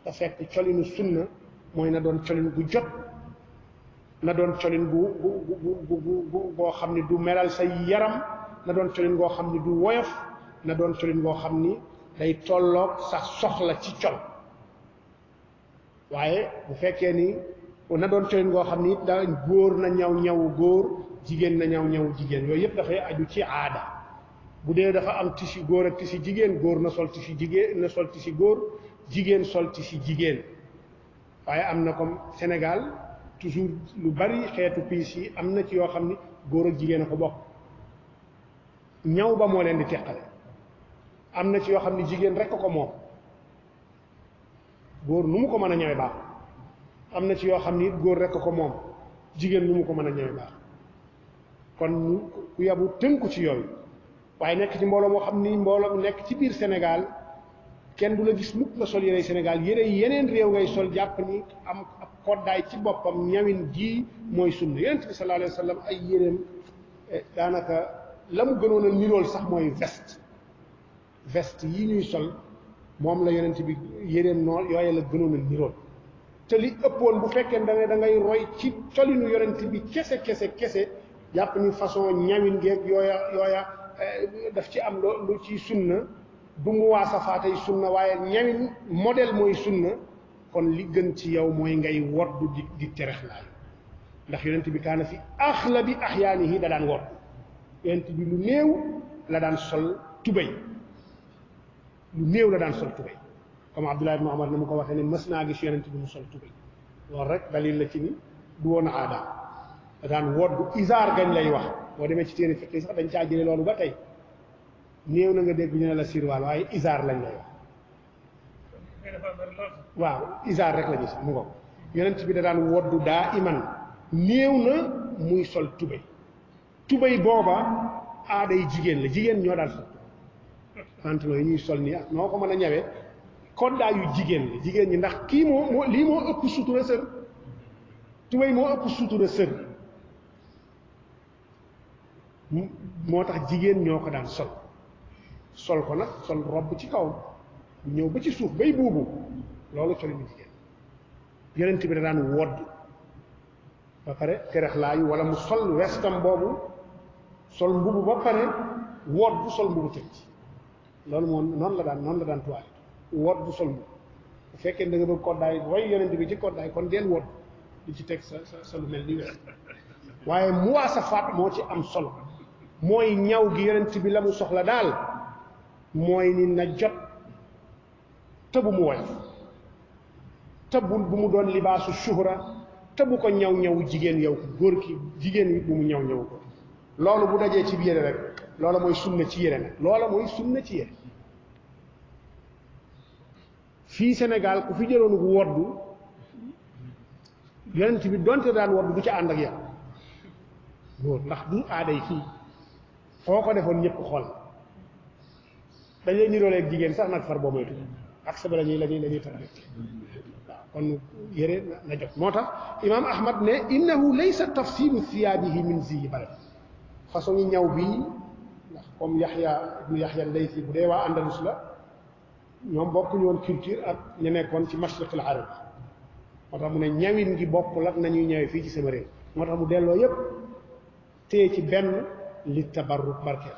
[SPEAKER 1] te fekk colinu sunna mooy na doon colin gu jot na doon colin gu goo xam ni du melal sa yaram na doon colin goo xam ni du woyof na doon colin goo xam ni day tolloog sa soxla ci col waaye bu fekkee ni na doon colin goo xam ni da góor na ñaw góor jigéen na ñaw jigéen yooyu yëpp dafay aju ci aada bu dee dafa am tissu góor ak tissu jigéen góor na sol tissu jigéen na sol tissu góor jigéen sol tissu jigéen waaye am na comme Sénégal toujours lu bari xeetu piis yi am na ci yoo xam ni góor ak jigéen a ko bokk ñaw ba moo leen di teqale am na ci yoo xam ni jigéen rek ko moom góor nu mu ko mën a ñawe baax am na ci yoo xam ni góor rek ko moom jigéen nu mu ko mën a ñawe baax kon ku yabu tënku ci yooyu waaye nekk ci mbooloo moo xam ni mbooloo nekk ci biir Sénégal kenn du la gis mukk nga sol yére Sénégal yére yi yeneen réew ngay sol jàpp ni am ab koddaay ci boppam ñawin ji mooy sunna yonent bi sallallahu alayhi wa sallam ay yéreem daanaka la mu gënoon a nirool sax mooy veste yi ñuy sol moom la yonent bi yéreem noonu yooye la gënoon a nirool te li ëppoon bu fekkee da ngay roy ci colinu yonent bi kese jàpp ni façon ñawin geeg yooya daf ci am lu ci sunna du mu waasafaatay sunna waaye ñawin modèle mooy sunna kon li gën ci yow mooy ngay woddu di terexlaay ndax yonent bi kaana fi axlabi axyaanihi da daan wodd yonent bi lu néew la daan sol tubéy lu néew la daan sol tubéy comme Abdullah ibn Umar na mu ko waxee ne mës naa gis yonent bi mu sol tubéy loolu rek dalil la ci ni du woon aadaam da daan wodd isaar gañ lay wax boo demee ci téere fiqh sax dañ caa jële loolu ba tey néew na nga dégg ñu ne la sirwaal waaye isaar lañ lay wax waaw isaar rek la ñu sax mu ngo yonent bi da daan woddu daa iman néew na muy sol tubéy booba aaday jigéen la jigéen ñoo daan sol pantalon yi ñuy sol nii ak noo ko mën a ñawee koddaa yu jigéen la jigéen ñi ndax kii lii moo ëpp sutura sër tubéy moo ëpp sutura sër moo tax jigéen ñoo ko daan sol ko nag sol robb ci kaw ñëw ba ci suuf bay buubu loolu colinu jigéen yonent bi da daan wodd ba pare terexlaayu wala mu sol westam boobu sol mbubu ba pare wodd sol mbubu teg ci loolu moom noonu la daan tuwaale wodd sol mbubu bu fekkee da nga bëgg koddaay roy yonent bi ci koddaay kon deel wodd di ci teg sa lu mel ni wes waaye muwaasafaat moo ci am solo mooy ñaw gi yonent bi la mu soxla daal mooy ni na jot te bu mu woyof te bu mu doon libaasu shuhra te bu ko ñaw jigéen yow góor ki jigéen wi bu mu ñaw ko loolu bu dajee ci yére rek loola mooy sunna ci yére nag loola mooy sunna ci yére fii Sénégal ku fi jëloon gu woddu yonent bi donte daan woddu du ca ànd ak yow góor ndax du aaday fii foo ko defoon ñëpp xool dañ lay nirooleeg jigéen sax nag far boo moytu ak sa ba lañuy tax waaw kon yére na jot moo tax imaam Ahmad ne innahu laysa tafsilu thiyaabihi min ziyi balad façon yi ñaw bii ndax comme Yaxya ibnu Yaxya Laysi bu dee waa Andalus la ñoom bokkuñu woon culture ak ñu nekkoon ci mashriqil arab moo tax mu ne ñawin gi bokkul ak nañuy ñawee fii ci sama réew moo tax mu delloo yépp téye ci benn li tabarruk barkeel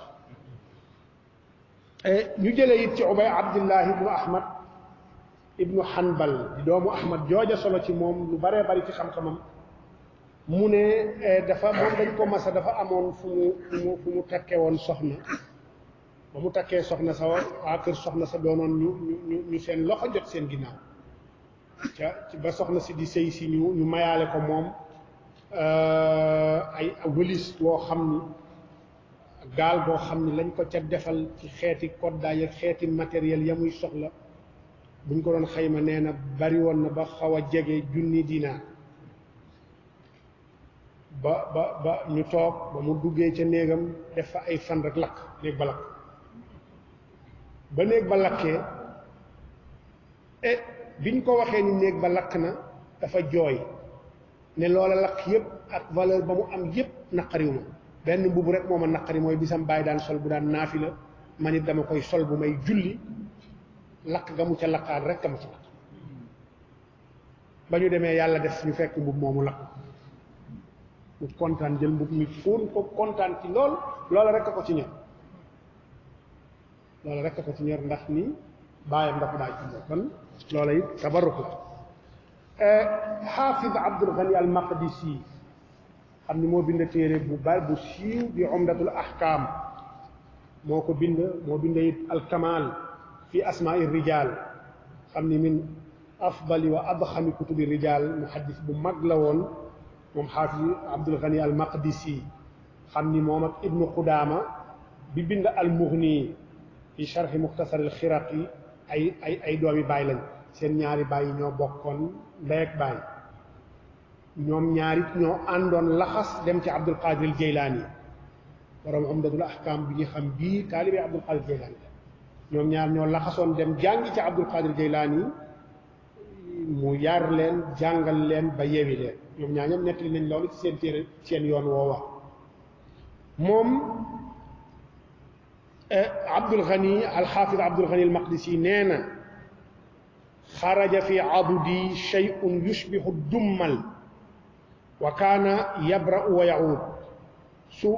[SPEAKER 1] ñu jëlee it ci ubay abdullah ibnu ahmad ibnu hanbal di doomu ahmad jooja solo ci moom lu baree bari ci xam-xamam mu ne dafa moom dañ ko masa dafa amoon fu mu takkee woon soxna ba mu takkee soxna sa waa kër soxna sa doonoon ñu seen loxo jot seen ginnaaw ci ba soxna si di sëy si ñu mayaale ko moom ay wëlis woo xam ni gaal boo xam ni lañ ko ca defal ci xeeti koddaay ak xeeti matériel ya muy soxla buñ ko doon xayma nee na bari woon na ba xaw a jege junni dinaar ba ñu toog ba mu duggee ca néegam def fa ay fan rek lakk néeg ba lakk ba néeg ba lakkee biñ ko waxee ni néeg ba lakk na dafa jooy ne loola lakk yépp ak valeur ba mu am yépp naqariw ma benn mbubu rek moo ma naqari mooy bisam bàyyi daan sol bu daan naafi la man it dama koy sol bu may julli lakk ga mu ca lakkaat rek ma ci lakk ba ñu demee yàlla def ñu fekk mbub moomu lakk mu kontaan jël mbub mi fóon ko kontaan ci loola rek a ko ci ñor loola rek a ko ci ñor ndax ni bàyyam dafa daa ci kon loola it tabarruk la xaafid Abdul Ghani al Maqdisi xam ni moo bind téere bu bari bu siiw di umdatul ahkam moo ko bind moo bind it al kamal fi asma'i rijal xam ni min afdali wa adxami kutubi rijal muhaddis bu mag la woon moom xaafid Abdul Ghani al Maqdisi xam ni moom ak ibnu Qudaama bi bind al Mughni fi sharhi mukhtasar al Khiraqi ay doomi baay lañ seen ñaari baay yi ñoo bokkoon ndey ak baay ñoom ñaari ñoo àndoon laxas dem ci Abdul Qadir Jeylaani borom umdatul ahkam bi ñu xam bii taalibe Abdul Qadir Jeylaani ñoom ñaar ñoo laxasoon dem jàngi ci Abdul Qadir Jeylaani mu yar leen jàngal leen ba yewi leen ñoom ñaar ñëpp nettali nañ loolu ci seen téere seen yoon woowa moom Abdul Ghani al-Hafiz Abdul Ghani al-Maqdisi nee na xaraja fi abudi shay'un yushbihu dummal wa kaana yabra'u wa ya'ud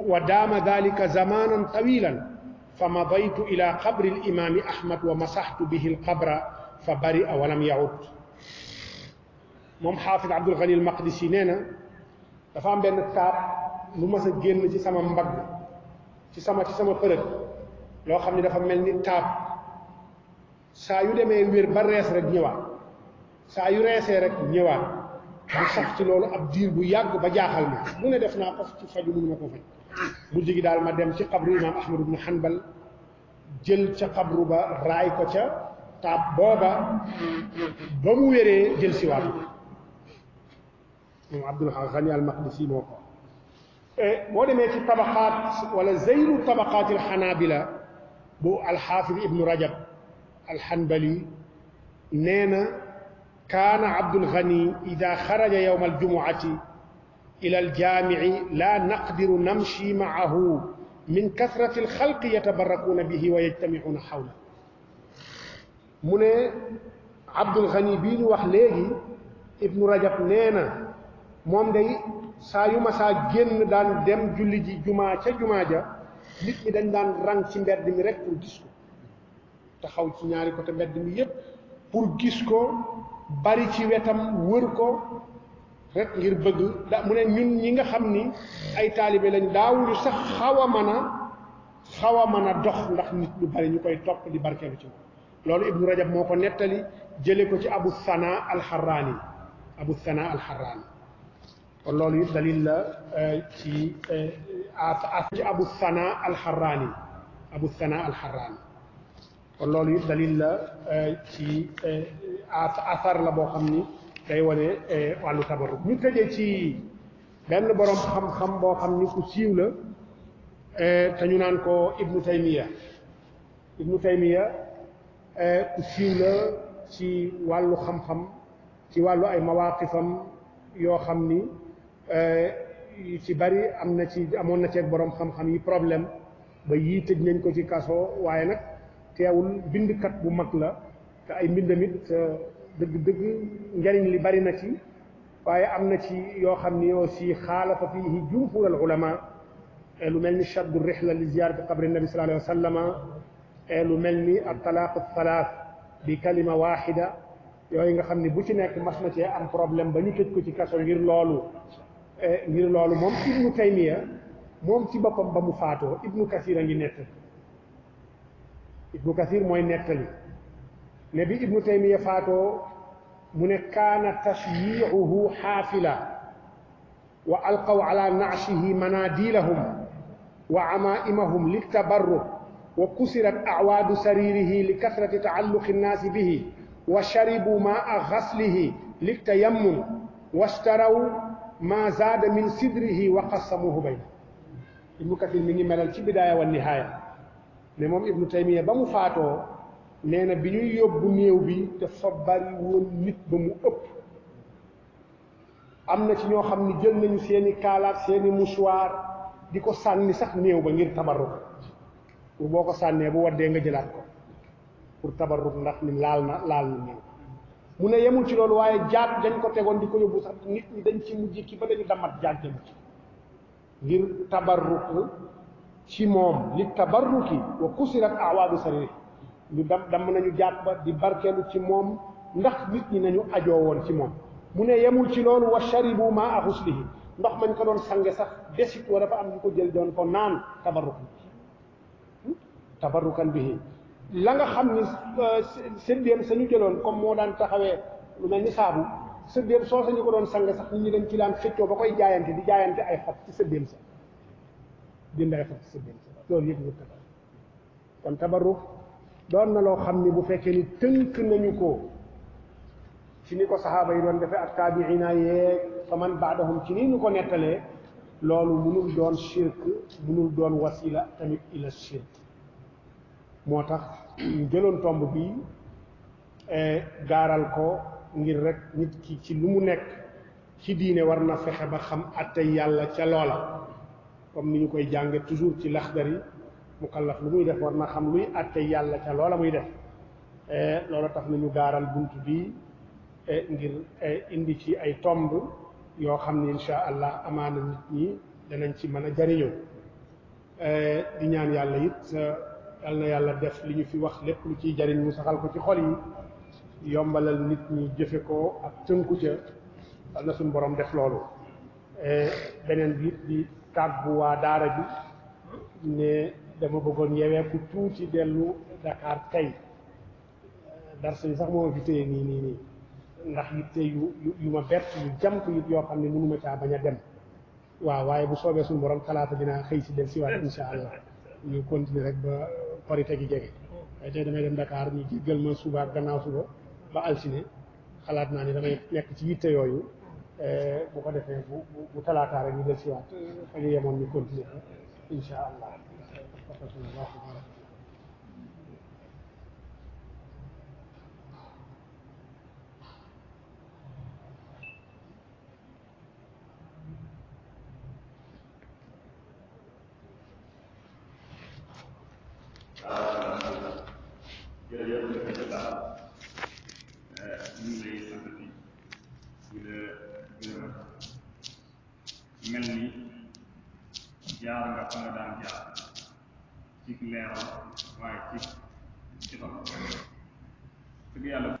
[SPEAKER 1] wa daama dhalika zamanan tawilan fa madaytu ila qabri al-imam Ahmad wa masahtu bihi al-qabra fa bari'a wa lam ya'ud moom Hafiz Abdul Ghani al-Maqdisi nee na dafa am benn taab lu mas a génn ci sama mbagg ci sama përëg loo xam ne dafa mel ni taab saa yu demee wér ba rees rek ñëwaat saa yu reesee rek ñëwaat mu sax ci loolu ab diir bu yàgg ba jaaxal ma mu ne def naa ko ci faju mënu ma ko faj mujj gi daal ma dem ci xabru imam Ahmad ibn Hanbal jël ca xabru ba raay ko ca taab booba ba mu wéree jël si waat moom Abdul Ghani al-Maqdisi moo ko boo demee ci tabaqaat wala zeyru tabaqaatil xanaabila bu alxaafid ibnu rajab alxanbali nee na kaana Abdul Ghani ida xaraja yowma aljumuati ila aljaamici laa naqdiru namshi macahu min kasrati alxalqi yatabarakuuna bihi wa yajtamicuuna xawla mu ne Abdul Ghani bii ñu wax léegi ibnu rajab nee na moom day saa yu ma saa génn daan dem julli ji jumaa ca jumaa ja nit ñi dañ daan rang ci mbedd mi rek pour gis ko taxaw ci ñaari côté mbedd mi yépp pour gis ko bari ci wetam wër ko rek ngir bëgg mu ne ñun ñi nga xam ni ay taalibe lañ daawuñu sax xaw a mën a dox ndax nit ñu bari ñu koy topp di barkeelu ci moom loolu ibnu rajab moo ko nettali jële ko ci abu sana alxarraani kon loolu it dalil la ci abu sana alxarraani kon loolu it dalil la ci asar la boo xam ni day wane wàllu tabarruk ñu tëjee ci benn borom xam-xam boo xam ni ku siiw la te ñu naan ko ibnu taymiya ku siiw la ci wàllu xam-xam ci wàllu ay mawaqifam yoo xam ni ci bari amoon na ceeg borom xam-xam yi problème ba yii tëj nañ ko ci kaso waaye nag teewul bindkat bu mag la te ay mbindamit dëgg njariñ li bari na ci waaye am na ci yoo xam ni aussi xaalafa fiihi jumhur al ulama lu mel ni shaddu rihla li ziyaarati qabri nabi sallallahu alayhi wa sallama lu mel ni ak talaaq thalath bi kalima waxida yooyu nga xam ni bu ci nekk mas na cee am problème ba ñu tëj ko ci kaso ngir loolu moom ibnu taymiya moom ci boppam ba mu faatoo ibnu kasir a ngi nettali ibnu kasir mooy nettali ne bi ibnu taymiya faatoo mu ne kaana tashyiicuhu xaafila wa alqaw ala naashihi manadilahum wa amaimahum liltabarruk wa kusirat acwaadu saririhi li kasrati tacalluqi nnaasi bihi wa sharibu maa gaslihi liltayammun washtaraw ma zaada min sidrihi wa qasamuhu bayna ibnu kathir mi ngi melal ci bidaaya wa nihaaya ne moom ibnu taymiya ba mu faatoo nee na bi ñuy yóbbu néew bi dafa bari woon nit ba mu ëpp am na ci ñoo xam ni jël nañu seeni kaalaat seeni mouchoir di ko sànni sax néew ba ngir tabarruk pour boo ko sànnee bu waddee nga jëlaat ko pour tabarruk ndax ni laal na néew mu ne yemul ci loolu waaye jaat dañ ko tegoon di ko yóbbu sax nit ñi dañ ci mujj ki ba dañu damat jaat dem ci ngir tabarruk ci moom li tabarruki wa kusirat awaadu sariri ñu damm nañu jaat ba di barkeelu ci moom ndax nit ñi nañu ajoo woon ci moom mu ne yemul ci loolu wa sharibu maa xuslihi ndox mañ ko doon sange sax desit wa dafa am ñu ko jël doon ko naan tabarrukan bihi la nga xam ni séddéem sañu jëloon comme moo daan taxawee lu mel ni saabu séddéem soo sañu ko doon sange sax nit ñi dañ ci daan xëccoo ba koy jaayante di jaayante ay xob ci séddéem sa jënd ay xob ci séddéem sa loolu yëpp ñu tabarruk kon tabarruk doon na loo xam ni bu fekkee ni tënk nañu ko ci ni ko saxaaba yi doon defee ak taabiina yeeg fa man baadahum ci nii ñu ko nettalee loolu munul doon shirk munul doon wasila tamit ila shirk moo tax ñu jëloon tomb bi gaaral ko ngir rek nit ki ci lu mu nekk ci diine war na fexe ba xam attey yàlla ca loola comme ni ñu koy jànge toujours ci laxdari mukallaf lu muy def war na xam luy attey yàlla ca loola muy def loola tax nañu gaaral bunt bi ngir indi ci ay tomb yoo xam ni insha allah amaana nit ñi danañ ci mën a jariñoo di ñaan yàlla it yal na yàlla def li ñu fi wax lépp lu ciy jariñ mu saxal ko ci xol yi yombalal nit ñi jëfe ko ak tënku ca yal na suñu borom def loolu beneen bi di tàggu waa daara bi ne dama bëggoon yeweeku tuuti dellu Dakar tey darsa yi sax moo ma fi téye nii ndax yitte yu ma bett yu jàmp it yoo xam ne mënuma caa bañ a dem waaw waaye bu soobee suñu borom talaata dinaa xëy si del si waat insha allah ñu continuer rek ba korite gi jege waaye tey damay dem Dakar ñu jéggal ma suba ak gannaaw suba ba altine xalaat naa ni damay nekk ci yitte yooyu bu ko defee bu talaataa rek ñu del si waat fa ñu yemoon ñu continuer insha allah
[SPEAKER 3] jërëjëf jërëjëf daal ñu ngi lay sant di la gërëm mel ni jaar nga fa nga daan jaar ci leeral waaye ci jotal dëgg yàlla